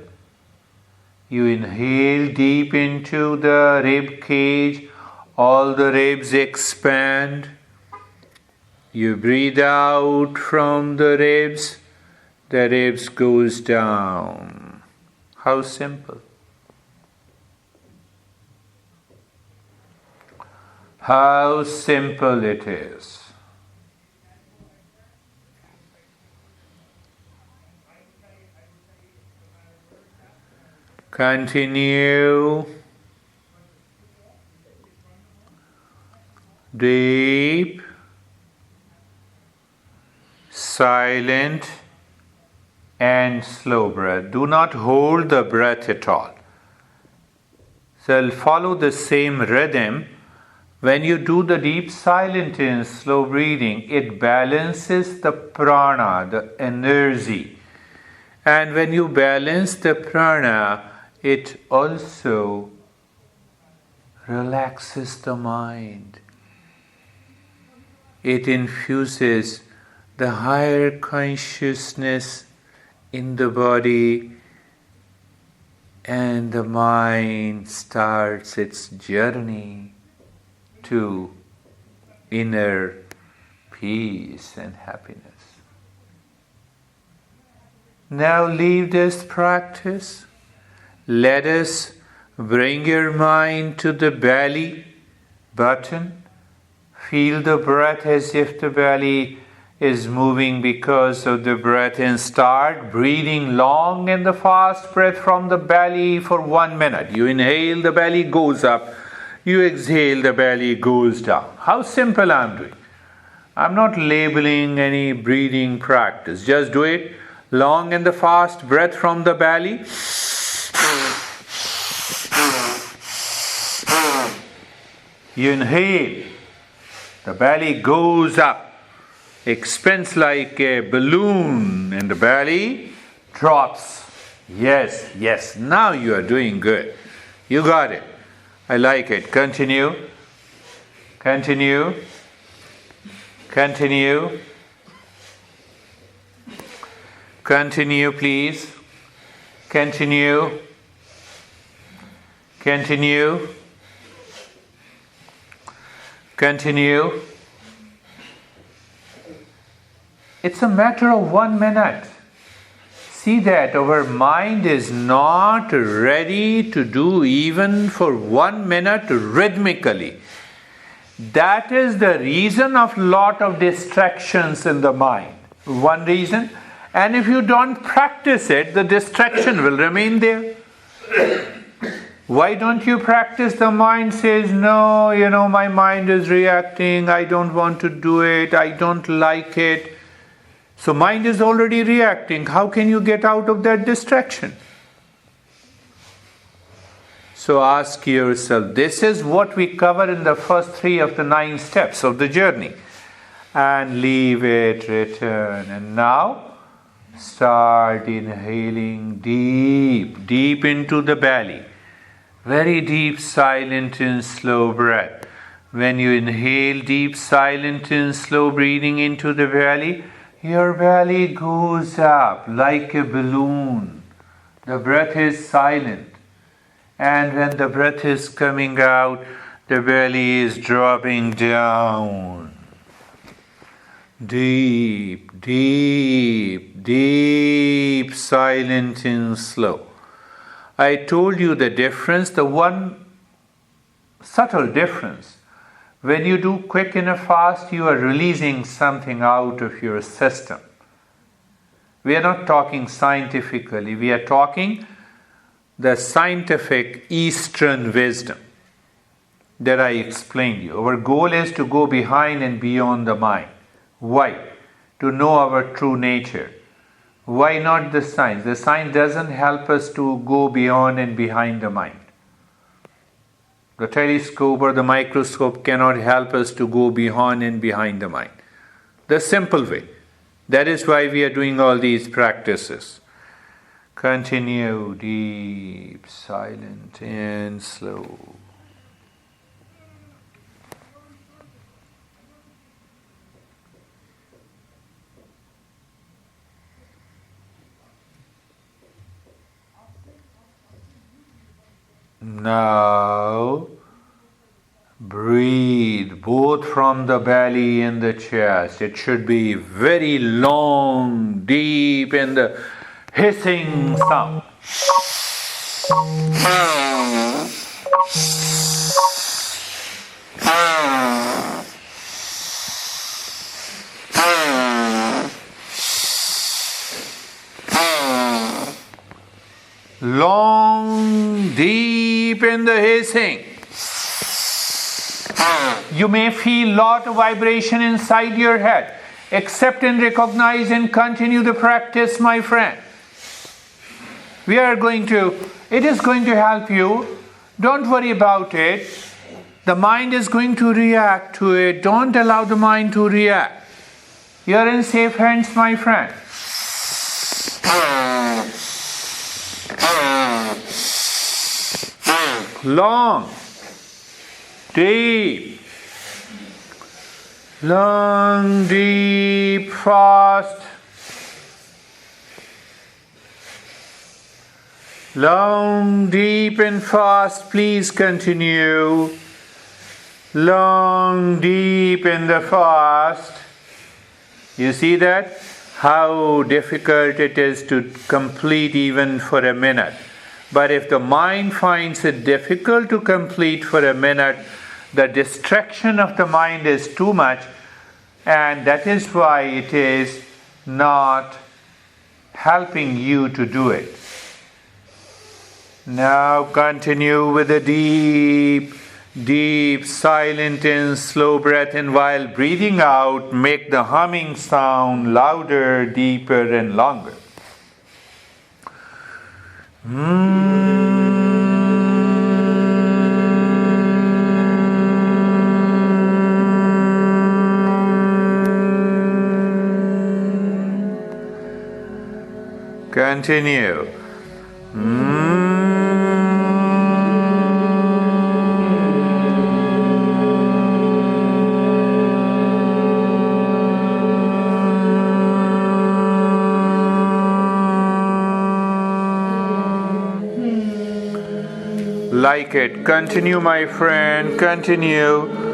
You inhale deep into the rib cage, all the ribs expand. You breathe out from the ribs goes down. How simple. How simple it is. Continue. Deep, silent and slow breath. Do not hold the breath at all. So follow the same rhythm. When you do the deep, silent and slow breathing, it balances the prana, the energy. And when you balance the prana, it also relaxes the mind. It infuses the higher consciousness in the body, and the mind starts its journey to inner peace and happiness. Now leave this practice. Let us bring your mind to the belly button. Feel the breath as if the belly is moving because of the breath, and start breathing long and the fast breath from the belly for 1 minute. You inhale, the belly goes up. You exhale, the belly goes down. How simple I'm doing. I'm not labeling any breathing practice. Just do it. Long and the fast breath from the belly. You inhale, the belly goes up, expands like a balloon, and the belly drops. Yes, yes, now you are doing good. You got it. I like it. Continue. Continue. Continue. Continue, please. Continue. Continue. Continue. It's a matter of 1 minute. See that our mind is not ready to do even for 1 minute rhythmically. That is the reason of lot of distractions in the mind. One reason. And if you don't practice it, the distraction will remain there. Why don't you practice? The mind says, no, my mind is reacting, I don't want to do it, I don't like it. So mind is already reacting. How can you get out of that distraction? So ask yourself, this is what we cover in the first 3 of the 9 steps of the journey. And leave it, return. And now, start inhaling deep, deep into the belly. Very deep, silent and slow breath. When you inhale deep, silent and slow breathing into the belly, your belly goes up like a balloon. The breath is silent. And when the breath is coming out, the belly is dropping down. Deep, deep, deep, silent and slow. I told you the difference, the one subtle difference. When you do quick and a fast, you are releasing something out of your system. We are not talking scientifically, we are talking the scientific Eastern wisdom that I explained you. Our goal is to go behind and beyond the mind. Why? To know our true nature. Why not the science? The science doesn't help us to go beyond and behind the mind. The telescope or the microscope cannot help us to go beyond and behind the mind. The simple way. That is why we are doing all these practices. Continue deep, silent and slow. Now, breathe both from the belly and the chest. It should be very long, deep, and the hissing sound. Long, deep in the hissing. You may feel lot of vibration inside your head. Accept and recognize and continue the practice, my friend. It is going to help you. Don't worry about it. The mind is going to react to it. Don't allow the mind to react. You are in safe hands, my friend. long, deep, long, deep, fast, long, deep and fast. Please continue. Long, deep and the fast. You see that? How difficult it is to complete even for a minute. But if the mind finds it difficult to complete for a minute, the distraction of the mind is too much, and that is why it is not helping you to do it. Now continue with a deep, deep, silent and slow breath, and while breathing out, make the humming sound louder, deeper and longer. Continue. Like it. Continue, my friend. Continue.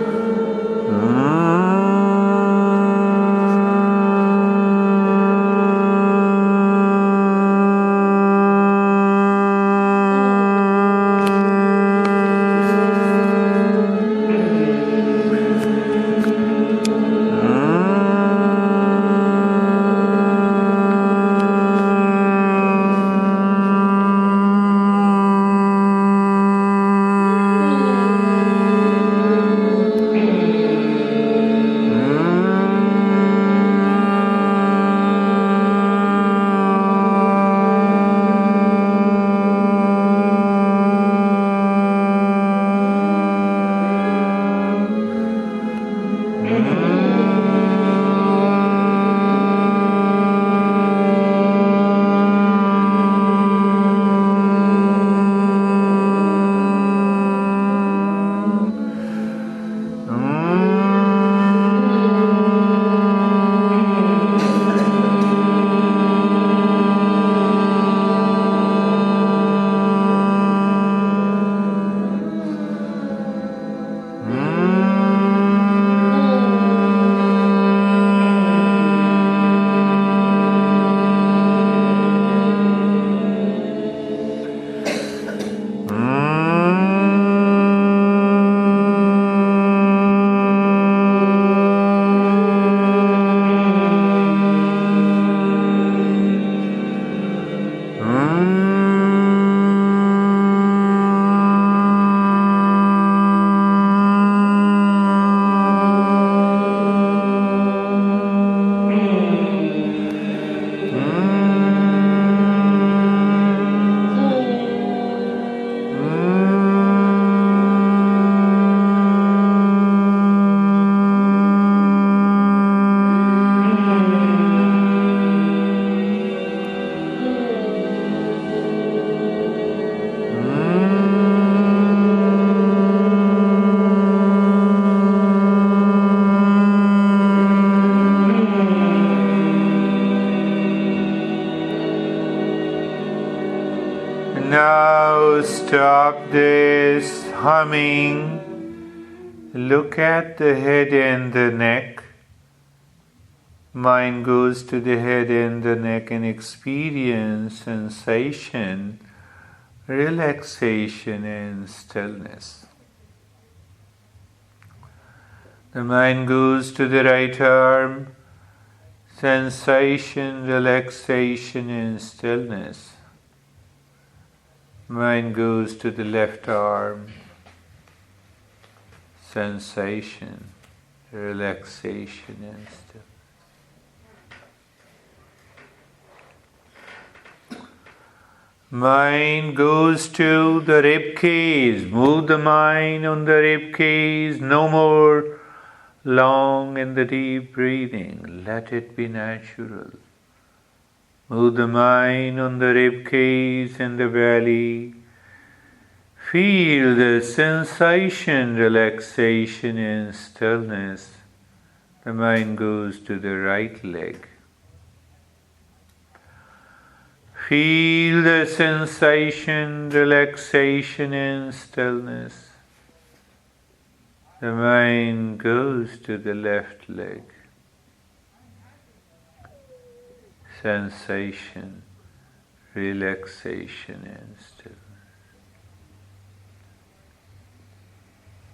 Stop this humming. Look at the head and the neck. Mind goes to the head and the neck and experience sensation, relaxation and stillness. The mind goes to the right arm, sensation, relaxation and stillness. Mind goes to the left arm, sensation, relaxation and stillness. Mind goes to the rib cage. Move the mind on the rib cage. No more long and the deep breathing. Let it be natural. Move the mind on the rib cage and the belly. Feel the sensation, relaxation and stillness. The mind goes to the right leg. Feel the sensation, relaxation and stillness. The mind goes to the left leg. Sensation, relaxation and stillness.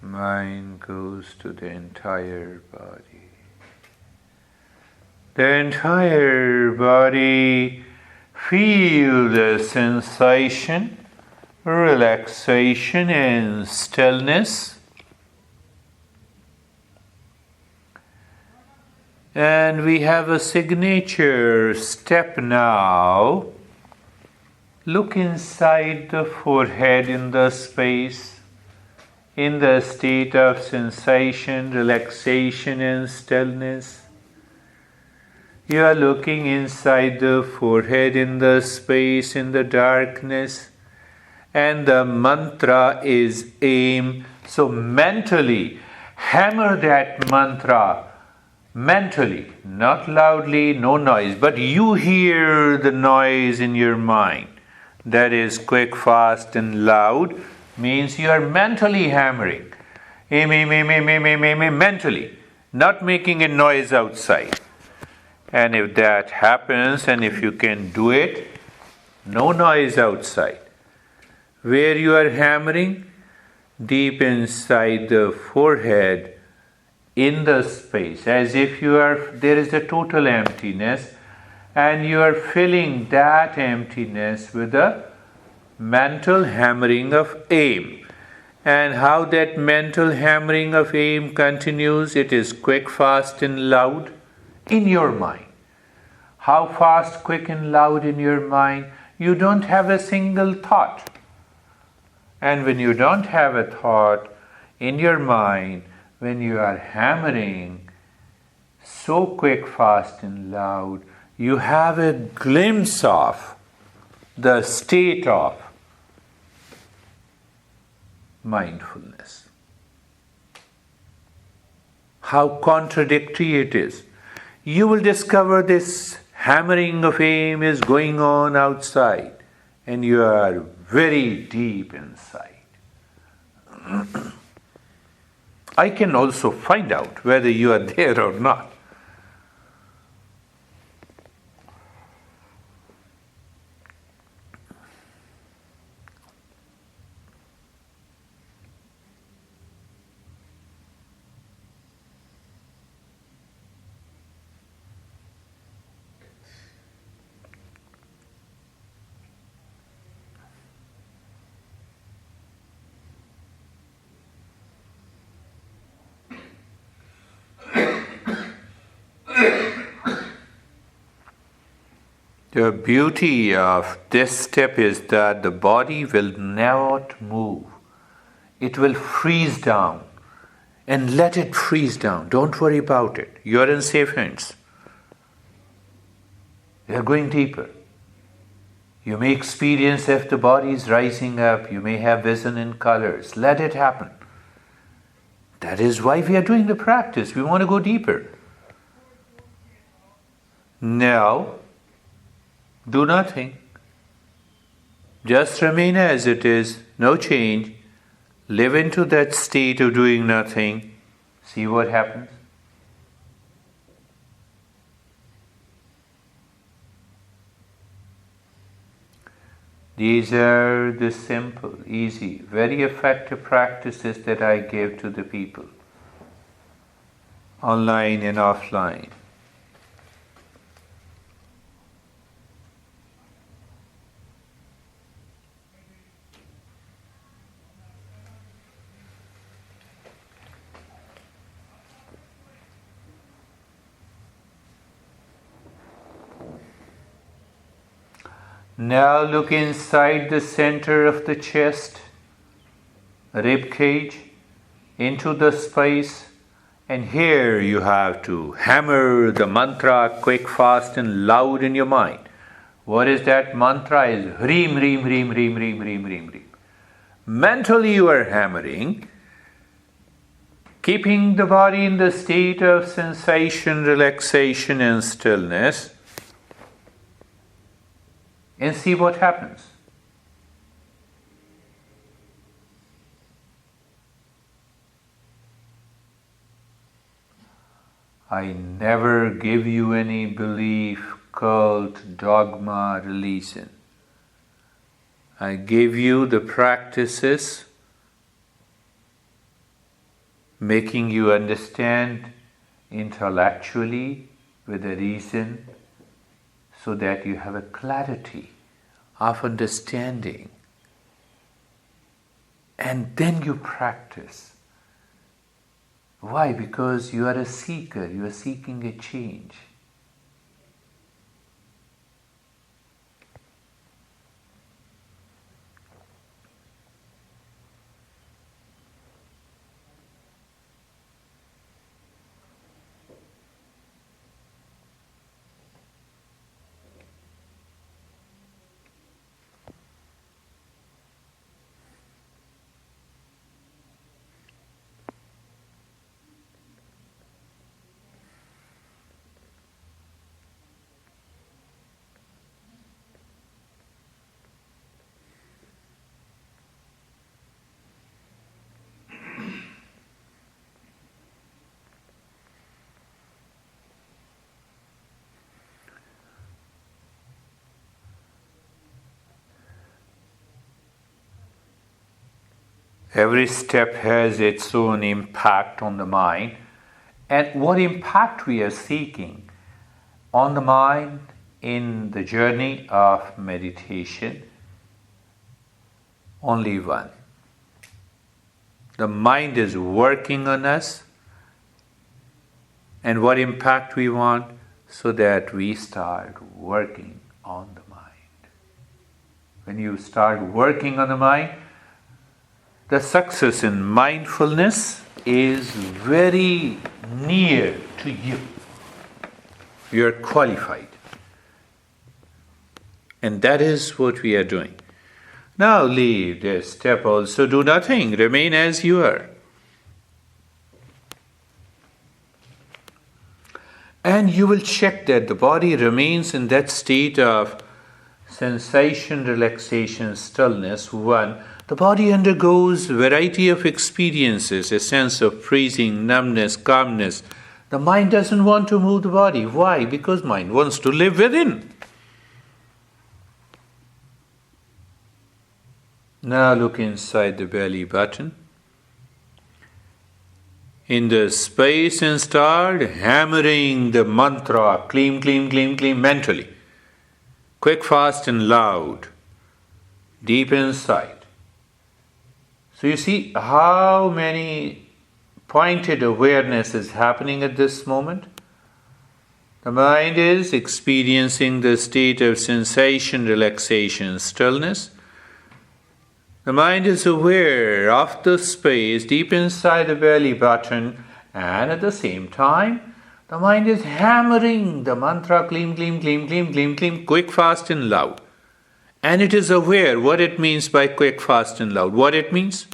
Mind goes to the entire body. The entire body, feel the sensation, relaxation and stillness. And we have a signature step now. Look inside the forehead in the space. In the state of sensation, relaxation and stillness. You are looking inside the forehead in the space, in the darkness. And the mantra is aim. So mentally, hammer that mantra. Mentally, not loudly, no noise. But you hear the noise in your mind. That is quick, fast and loud. Means you are mentally hammering. Aim, mentally. Not making a noise outside. And if that happens, and if you can do it, no noise outside. Where you are hammering? Deep inside the forehead, in the space, as if there is a total emptiness, and you are filling that emptiness with a mental hammering of aim. And how that mental hammering of aim continues, it is quick, fast and loud in your mind. How fast, quick and loud in your mind? You don't have a single thought. And when you don't have a thought in your mind, when you are hammering so quick, fast and loud, you have a glimpse of the state of mindfulness. How contradictory it is. You will discover this hammering of aim is going on outside, and you are very deep inside. I can also find out whether you are there or not. The beauty of this step is that the body will not move. It will freeze down. And let it freeze down. Don't worry about it. You are in safe hands. You are going deeper. You may experience if the body is rising up. You may have vision in colors. Let it happen. That is why we are doing the practice. We want to go deeper. Now, do nothing. Just remain as it is, no change. Live into that state of doing nothing. See what happens. These are the simple, easy, very effective practices that I give to the people, online and offline. Now look inside the center of the chest, rib cage, into the space, and here you have to hammer the mantra quick, fast and loud in your mind. What is that mantra? Is Hreem, Hreem, Hreem, Hreem, Hreem, Hreem, Hreem, Hreem. Mentally you are hammering, keeping the body in the state of sensation, relaxation and stillness, and see what happens. I never give you any belief, cult, dogma, religion. I give you the practices making you understand intellectually with a reason so that you have a clarity of understanding. And then you practice. Why? Because you are a seeker, you are seeking a change. Every step has its own impact on the mind. And what impact we are seeking on the mind in the journey of meditation? Only one. The mind is working on us, and what impact we want? So that we start working on the mind. When you start working on the mind, the success in mindfulness is very near to you. You are qualified. And that is what we are doing. Now leave this step also, do nothing, remain as you are. And you will check that the body remains in that state of sensation, relaxation, stillness. One, the body undergoes variety of experiences, a sense of freezing, numbness, calmness. The mind doesn't want to move the body. Why? Because mind wants to live within. Now look inside the belly button. In the space and start hammering the mantra, clean, clean, clean, clean, mentally. Quick, fast and loud. Deep inside. So you see how many pointed awareness is happening at this moment? The mind is experiencing the state of sensation, relaxation, stillness. The mind is aware of the space deep inside the belly button, and at the same time, the mind is hammering the mantra, clean, clean, clean, clean, clean, clean, quick, fast and loud. And it is aware what it means by quick, fast and loud. What it means?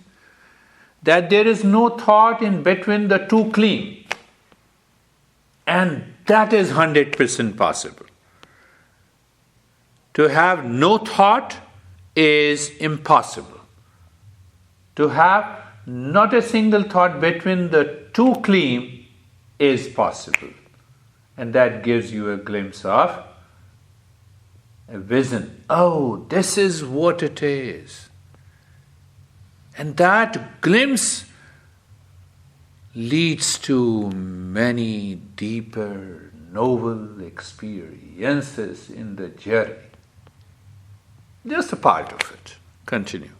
That there is no thought in between the two clean. And that is 100% possible. To have no thought is impossible. To have not a single thought between the two clean is possible. And that gives you a glimpse of a vision. Oh, this is what it is. And that glimpse leads to many deeper, noble experiences in the journey. Just a part of it. Continue.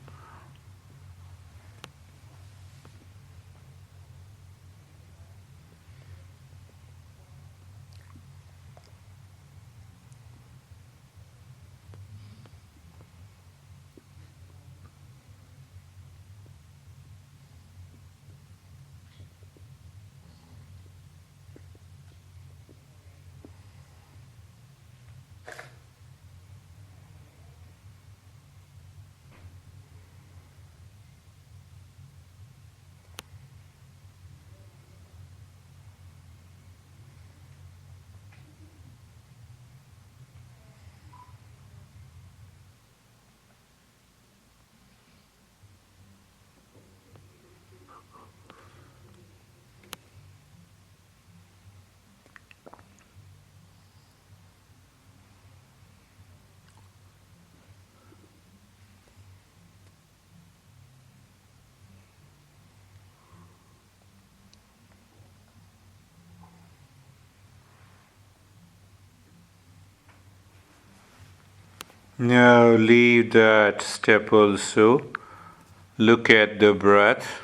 Now leave that step also. Look at the breath.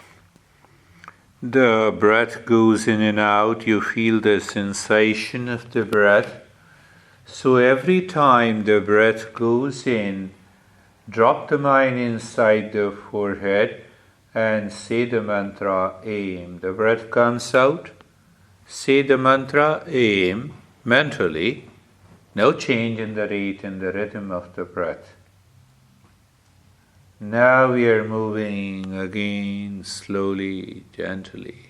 The breath goes in and out. You feel the sensation of the breath. So every time the breath goes in, drop the mind inside the forehead and say the mantra aim. The breath comes out. Say the mantra aim mentally. No change in the rate and the rhythm of the breath. Now we are moving again slowly, gently.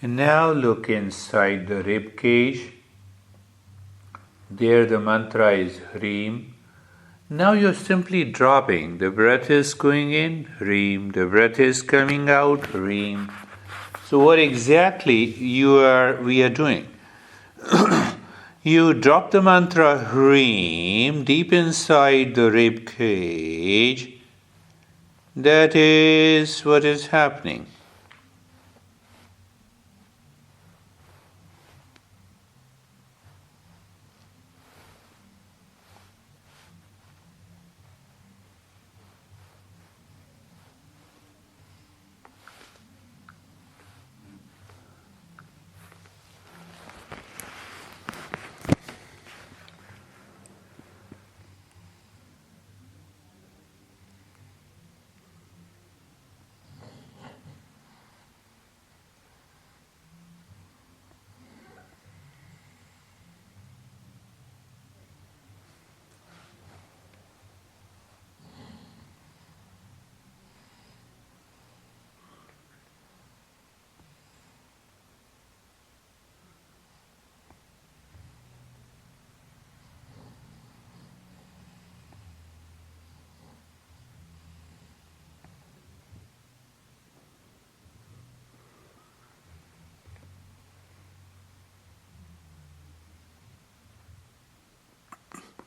And now look inside the rib cage. There the mantra is Hreem. Now you're simply dropping. The breath is going in, Hreem. The breath is coming out, Hreem. So what exactly we are doing? You drop the mantra Hreem deep inside the rib cage. That is what is happening.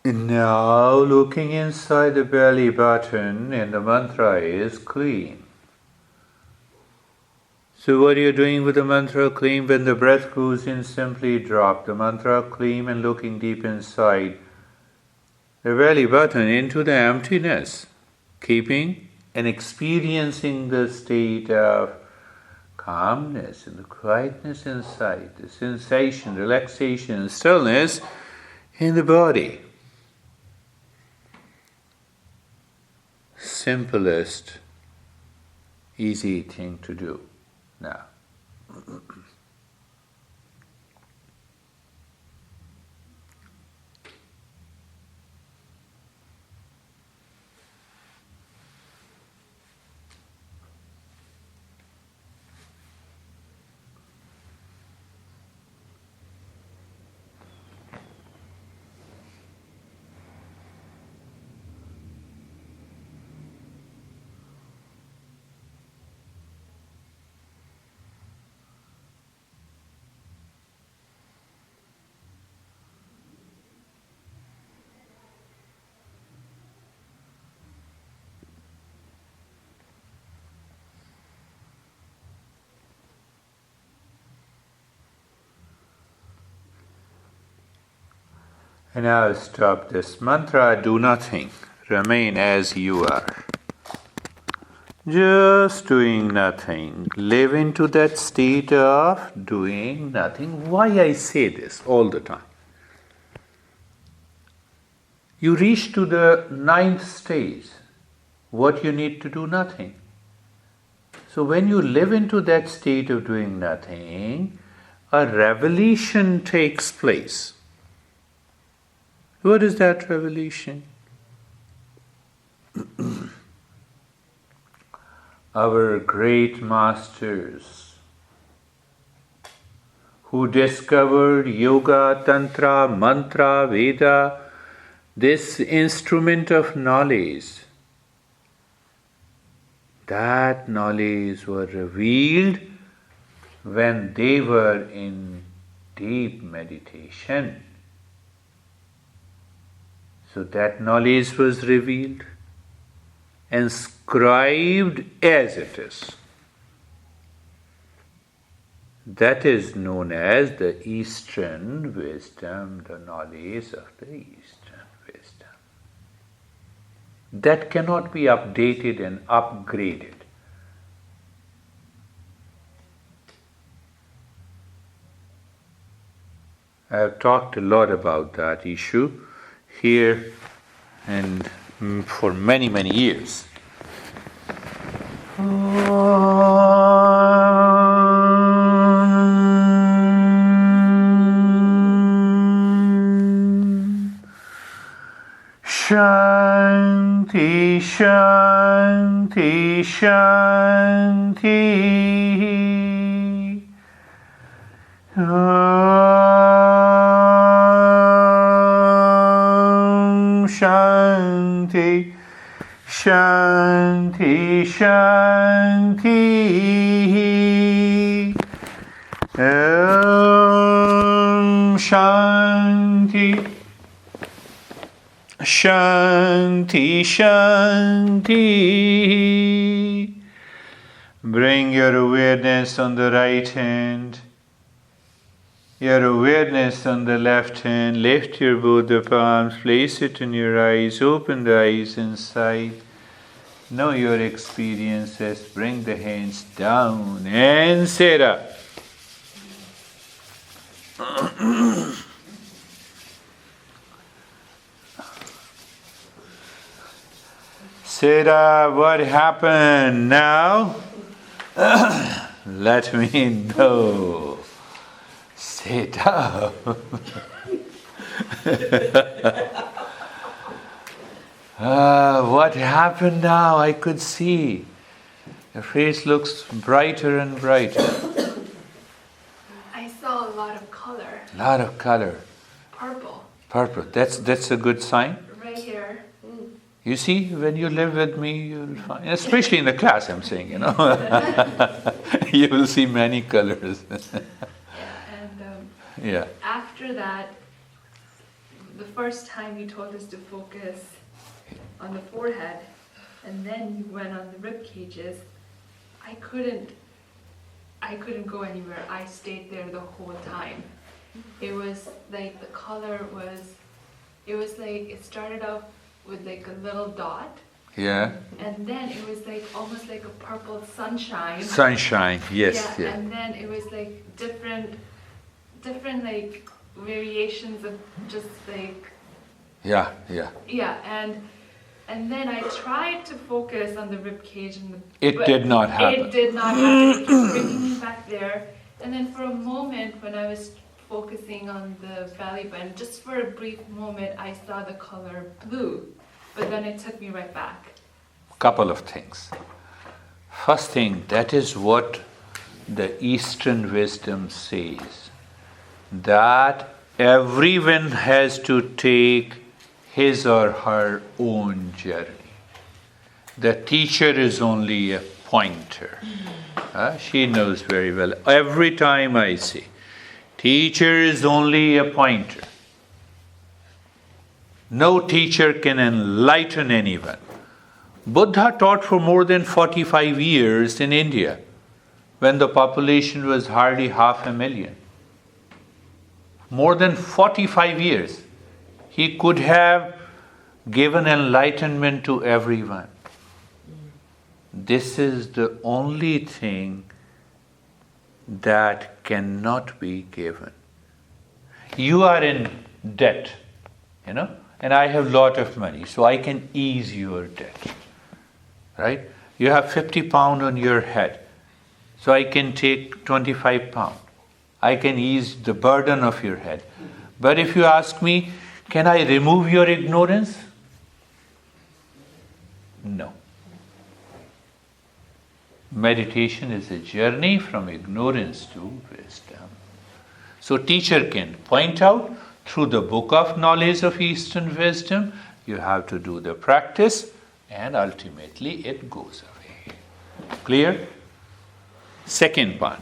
And now looking inside the belly button, and the mantra is clean. So what are you doing with the mantra clean? When the breath goes in, simply drop the mantra clean and looking deep inside the belly button into the emptiness, keeping and experiencing the state of calmness and the quietness inside, the sensation, relaxation, and stillness in the body. Simplest, easy thing to do now. And now stop this mantra, do nothing, remain as you are. Just doing nothing. Live into that state of doing nothing. Why I say this all the time? You reach to the 9th stage. What you need to do? Nothing. So when you live into that state of doing nothing, a revelation takes place. What is that revelation? Our great masters who discovered yoga, tantra, mantra, Veda, this instrument of knowledge, that knowledge was revealed when they were in deep meditation. So that knowledge was revealed, inscribed as it is. That is known as the Eastern wisdom, the knowledge of the Eastern wisdom. That cannot be updated and upgraded. I have talked a lot about that issue here and for many, many years. Shanti, Shanti, Shanti. Shanti, Shanti, Shanti. Shanti, Shanti, Shanti. Bring your awareness on the right hand, your awareness on the left hand. Lift your both the palms, place it in your eyes, open the eyes inside. Know your experiences, bring the hands down and sit up. Sit up, what happened now? Let me know. Sit up. What happened now? I could see. Your face looks brighter and brighter. I saw a lot of color. A lot of color. Purple. Purple. That's a good sign. Right here. You see, when you live with me, you'll find, especially in the class, I'm saying, you will see many colors. Yeah. After that, the first time you told us to focus on the forehead, and then you went on the rib cages, I couldn't go anywhere. I stayed there the whole time. It was like the color was, it started off with like a little dot. Yeah. And then it was like almost like a purple sunshine. Sunshine, yes. Yeah. And then it was like different like variations of just like. Yeah. And then I tried to focus on the rib cage but It did not happen. It did not happen. It kept bringing me back there. And then for a moment when I was focusing on the belly button, just for a brief moment, I saw the color blue, but then it took me right back. Couple of things. First thing, that is what the Eastern wisdom says, that everyone has to take his or her own journey. The teacher is only a pointer. She knows very well. Every time I say, teacher is only a pointer. No teacher can enlighten anyone. Buddha taught for more than 45 years in India, when the population was hardly 500,000. More than 45 years. He could have given enlightenment to everyone. This is the only thing that cannot be given. You are in debt, and I have lot of money, so I can ease your debt. right? You have 50 pounds on your head. So I can take 25 pounds. I can ease the burden of your head. But if you ask me, can I remove your ignorance? No. Meditation is a journey from ignorance to wisdom. So teacher can point out through the book of knowledge of Eastern wisdom, you have to do the practice and ultimately it goes away. Clear? Second part.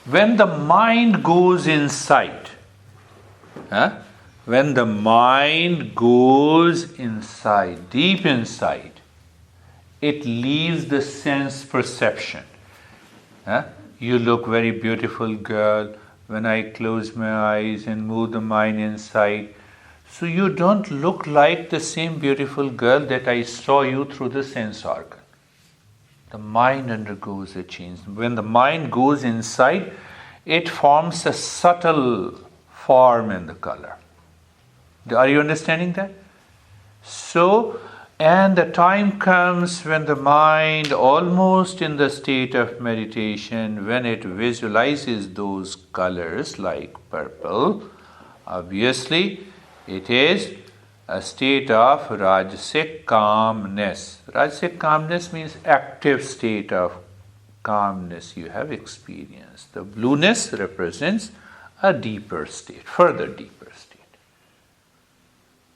When the mind goes inside, when the mind goes inside, deep inside, it leaves the sense perception. You look very beautiful girl. When I close my eyes and move the mind inside, so you don't look like the same beautiful girl that I saw you through the sense organ. The mind undergoes a change. When the mind goes inside, it forms a subtle form in the color. Are you understanding that? So, and the time comes when the mind, almost in the state of meditation, when it visualizes those colors like purple, obviously it is a state of rajasic calmness. Rajasic calmness means active state of calmness you have experienced. The blueness represents a deeper state, further deeper state.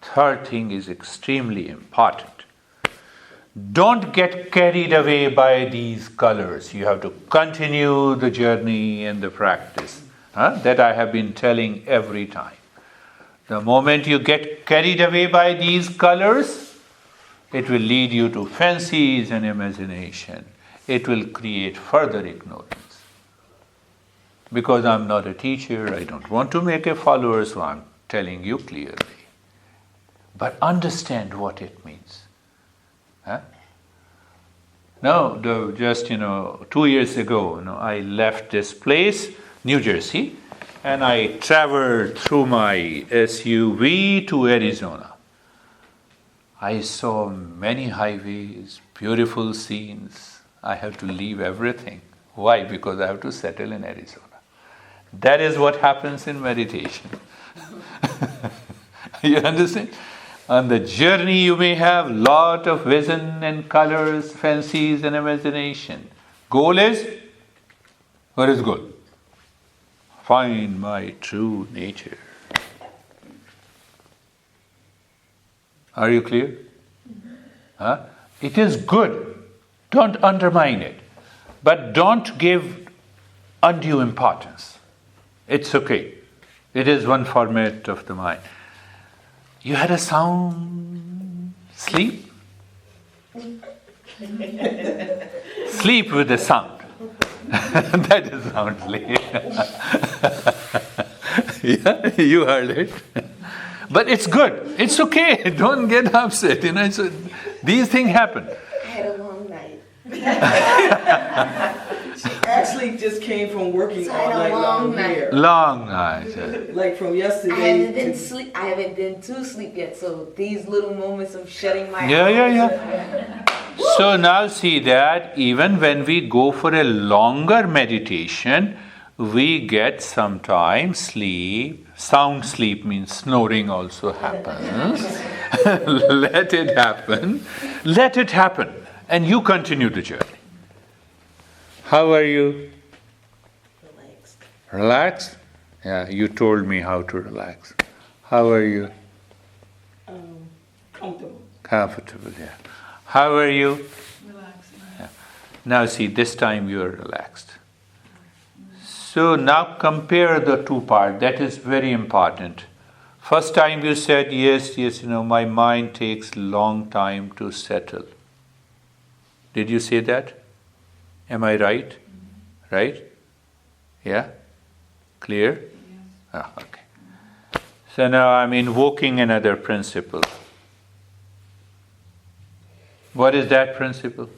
Third thing is extremely important. Don't get carried away by these colors. You have to continue the journey and the practice. That I have been telling every time. The moment you get carried away by these colors, it will lead you to fancies and imagination. It will create further ignorance. Because I'm not a teacher, I don't want to make a follower, so I'm telling you clearly. But understand what it means. No, just 2 years ago, I left this place, New Jersey, and I traveled through my SUV to Arizona. I saw many highways, beautiful scenes. I have to leave everything. Why? Because I have to settle in Arizona. That is what happens in meditation. You understand? On the journey you may have lot of vision and colors, fancies and imagination. Goal is, what is goal? Find my true nature. Are you clear? It is good. Don't undermine it. But don't give undue importance. It's okay. It is one format of the mind. You had a sound sleep? Sleep with a sound. That is sound sleep. Yeah, you heard it. But it's good. It's okay. Don't get upset. So these things happen. I had a long night. She actually just came from working all night long here. Long night. Like from yesterday. I haven't been to sleep yet, so these little moments of shutting my eyes. Yeah. So now see that even when we go for a longer meditation, we get sometimes sleep. Sound sleep means snoring also happens. Let it happen. Let it happen. And you continue the journey. How are you? Relaxed. Relaxed? Yeah, you told me how to relax. How are you? Comfortable. Comfortable, yeah. How are you? Relaxing. Yeah. Now see, this time you are relaxed. So now compare the two parts. That is very important. First time you said, yes, my mind takes long time to settle. Did you say that? Am I right? Right? Yeah? Clear? Yes. Okay. So now I'm invoking another principle. What is that principle?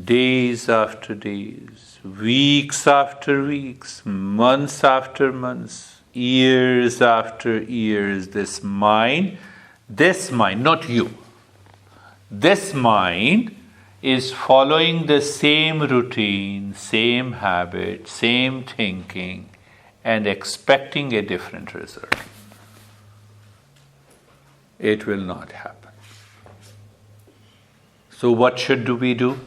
Days after days, weeks after weeks, months after months, years after years, this mind, not you, This mind is following the same routine, same habit, same thinking, and expecting a different result. It will not happen. So what should we do?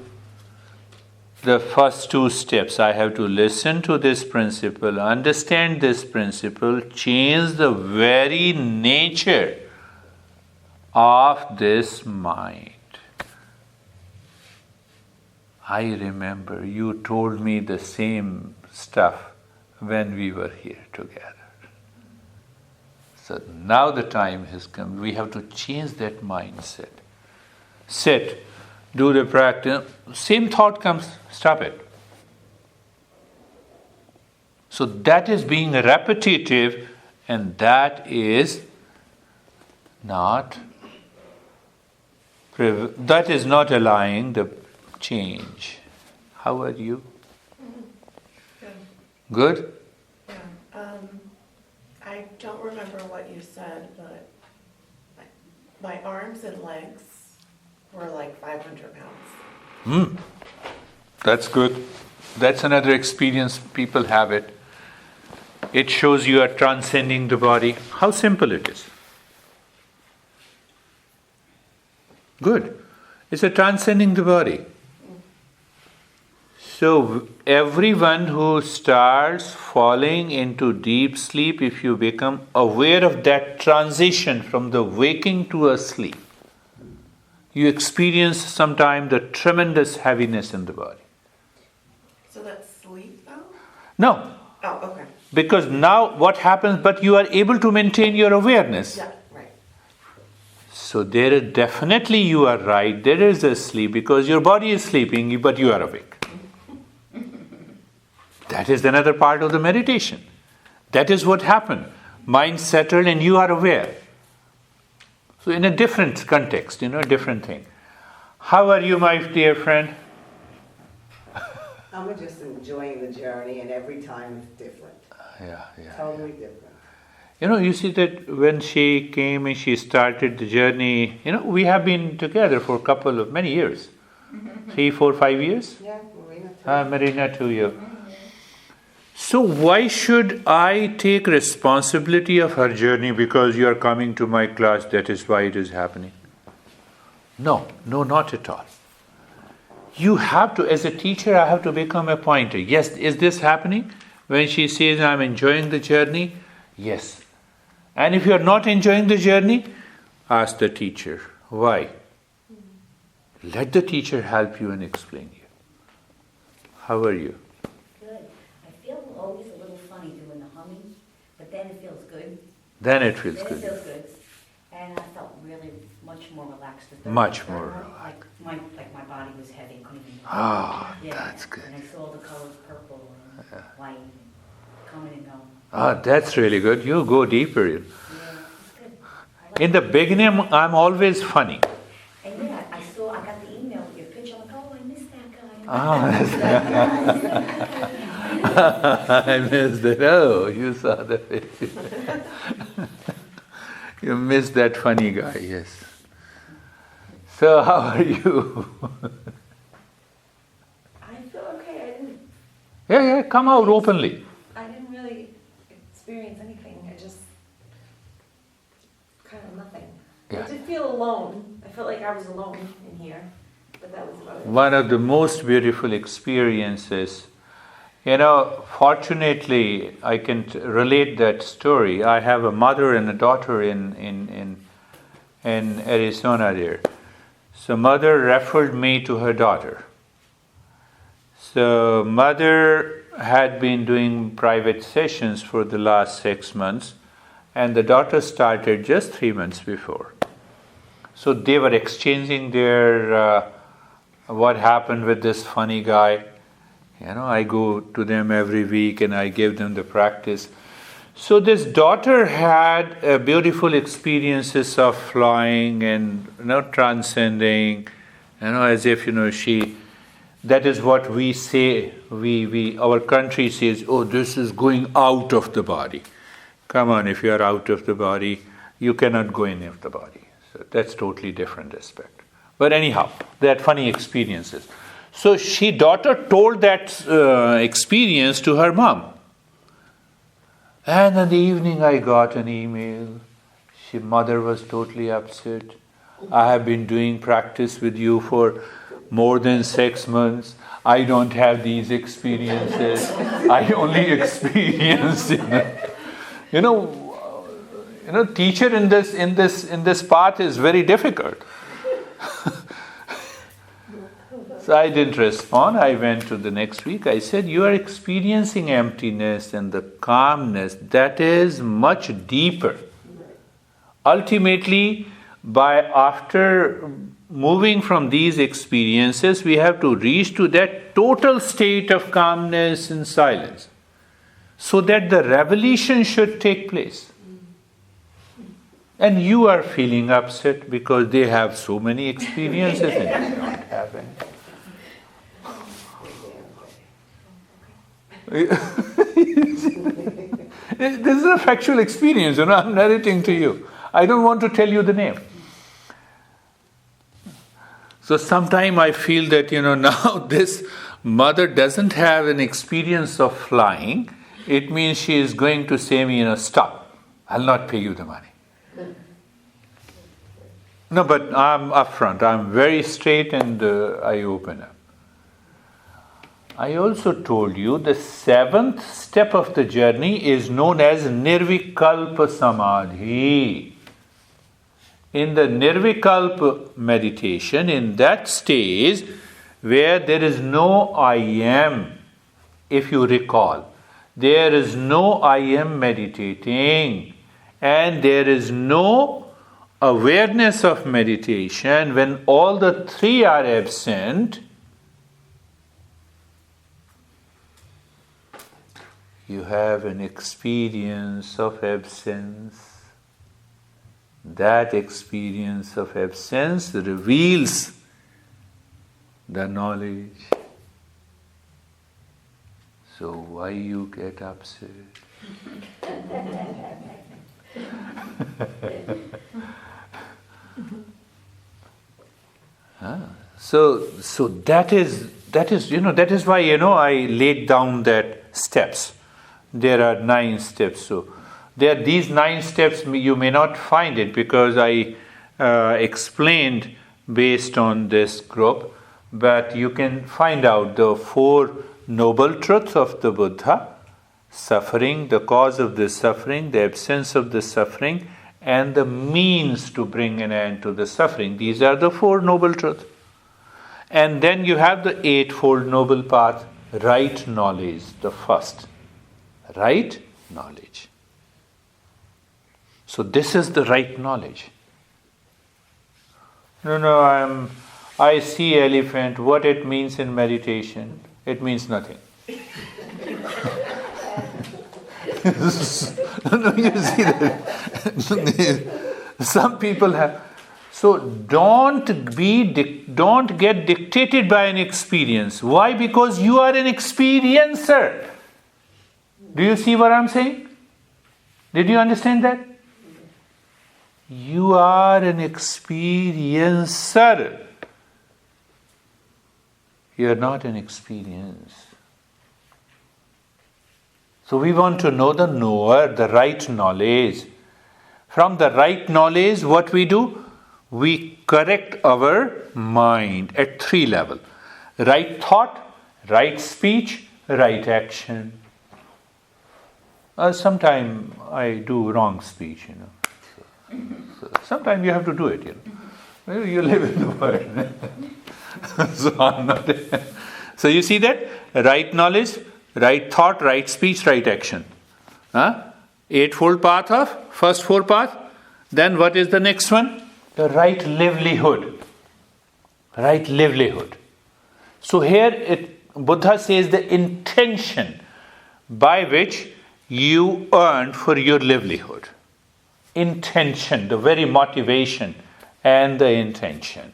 The first two steps, I have to listen to this principle, understand this principle, change the very nature of this mind. I remember you told me the same stuff when we were here together. So now the time has come. We have to change that mindset. Sit, do the practice. Same thought comes, stop it. So that is being repetitive, and that is not allowing the change. How are you? Good? Yeah. I don't remember what you said, but my arms and legs were like 500 pounds. That's good. That's another experience people have it. It shows you are transcending the body. How simple it is. Good. It's a transcending the body. So everyone who starts falling into deep sleep, if you become aware of that transition from the waking to a sleep, you experience sometimes the tremendous heaviness in the body. So that's sleep though? No. Oh, okay. Because now what happens, but you are able to maintain your awareness. Yeah, right. So there is definitely, you are right, there is a sleep because your body is sleeping, but you are awake. That is another part of the meditation. That is what happened. Mind settled and you are aware. So in a different context, a different thing. How are you, my dear friend? I'm just enjoying the journey, and every time it's different. Yeah. Totally different. You see that when she came and she started the journey, we have been together for many years. 3, 4, 5 years? Yeah, Marina too. Marina, 2 years. So why should I take responsibility of her journey because you are coming to my class, that is why it is happening? No, not at all. You have to, as a teacher, I have to become a pointer. Yes, is this happening? When she says, I'm enjoying the journey, yes. And if you are not enjoying the journey, ask the teacher. Why? Let the teacher help you and explain you. How are you? Good. I feel always a little funny doing the humming, but then it feels good. Then it feels Then good. it feels good. And I felt really much more relaxed. Much more relaxed. Like my body was heavy. Couldn't even That's good. And I saw the colors purple and white coming and going. That's really good. You go deeper. Yeah, it's good. In the beginning, I'm always funny. And I got the email with your picture. I'm like, oh, I missed that guy. I missed it. Oh, you saw the picture. You missed that funny guy, yes. So how are you? I feel okay. I didn't Yeah, come out openly. I didn't really experience anything. I just kind of nothing. Yeah. I did feel alone. I felt like I was alone in here, but that was about it. One of the most beautiful experiences. Fortunately, I can relate that story. I have a mother and a daughter in Arizona there. So mother referred me to her daughter. So mother had been doing private sessions for the last 6 months, and the daughter started just 3 months before. So they were exchanging their what happened with this funny guy. I go to them every week and I give them the practice. So this daughter had beautiful experiences of flying and transcending, as if she. That is what we say. Our country says, "Oh, this is going out of the body." Come on, if you are out of the body, you cannot go in of the body. So that's totally different aspect. But anyhow, they had funny experiences. So daughter told that experience to her mom. And in the evening I got an email. Mother was totally upset. I have been doing practice with you for more than 6 months. I don't have these experiences. I only experience, teacher in this path is very difficult. So I didn't respond. I went to the next week. I said, you are experiencing emptiness and the calmness that is much deeper. Ultimately, after moving from these experiences, we have to reach to that total state of calmness and silence, so that the revelation should take place. And you are feeling upset because they have so many experiences and you don't have any. This is a factual experience, I'm narrating to you. I don't want to tell you the name. So sometime I feel that, now this mother doesn't have an experience of flying. It means she is going to say me, stop. I'll not pay you the money. No, but I'm upfront. I'm very straight and I open up. I also told you the 7th step of the journey is known as Nirvikalpa Samadhi. In the Nirvikalpa meditation, in that stage where there is no I am, if you recall, there is no I am meditating and there is no awareness of meditation, when all the 3 are absent, you have an experience of absence. That experience of absence reveals the knowledge. So why you get upset? So that is why I laid down that steps. There are 9 steps. So these 9 steps you may not find it because I explained based on this group, but you can find out the 4 noble truths of the Buddha: suffering, the cause of the suffering, the absence of the suffering, and the means to bring an end to the suffering. These are the 4 noble truths. And then you have the 8-fold noble path, right knowledge, the first. Right knowledge. So this is the right knowledge. I see elephant. What it means in meditation? It means nothing. You see that? Some people have. So don't get dictated by an experience. Why? Because you are an experiencer. Do you see what I'm saying? Did you understand that? You are an experiencer. You are not an experience. So we want to know the knower, the right knowledge. From the right knowledge, what we do? We correct our mind at 3 levels. Right thought, right speech, right action. Sometimes I do wrong speech, So sometimes you have to do it, You live in the world. So you see that? Right knowledge, right thought, right speech, right action. 8-fold path of first 4 path. Then what is the next one? The right livelihood. Right livelihood. So here Buddha says the intention by which you earn for your livelihood. Intention, the very motivation and the intention.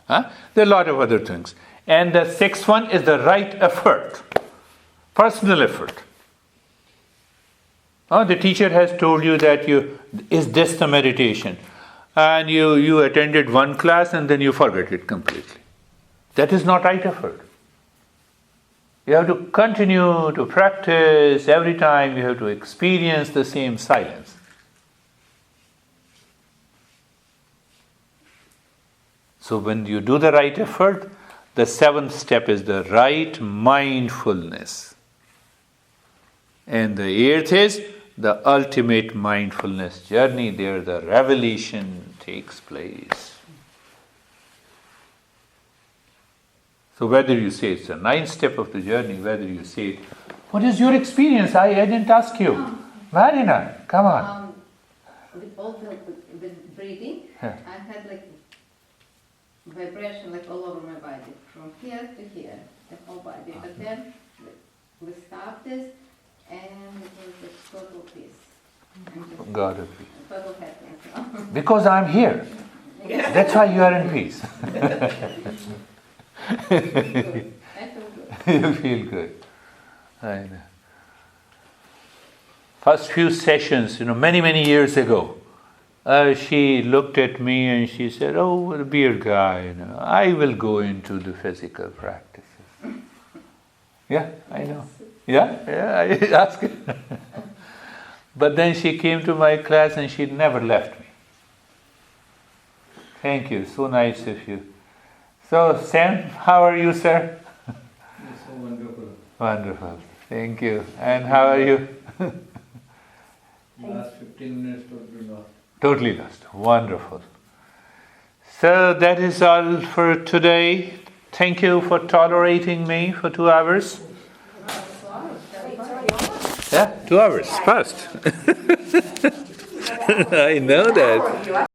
There are a lot of other things. And the 6th one is the right effort. Personal effort. The teacher has told you that is this the meditation? and you attended one class and then you forget it completely. That is not right effort. You have to continue to practice. Every time you have to experience the same silence. So when you do the right effort, the seventh step is the right mindfulness. And the eighth is the ultimate mindfulness journey. There the revelation takes place. So whether you say it's the ninth step of the journey, whether you say, what is your experience? I didn't ask you. Marina, come on. With all the breathing, Yeah. I had like vibration like all over my body, from here to here, the whole body. But then we stopped this, and it was a total peace. God of peace. Total happiness. Because I'm here. That's why you are in peace. I feel good. You feel good. I know. First few sessions, many years ago, she looked at me and she said, "Oh, the beard guy, I will go into the physical practices." Yeah, I know. Yeah, I asked her. But then she came to my class and she never left me. Thank you, so nice of you. So, Sam, how are you, sir? So wonderful. Wonderful. Thank you. And how are you? Last 15 minutes totally lost. Totally lost. Wonderful. So that is all for today. Thank you for tolerating me for 2 hours. Yeah, 2 hours. Fast. I know that.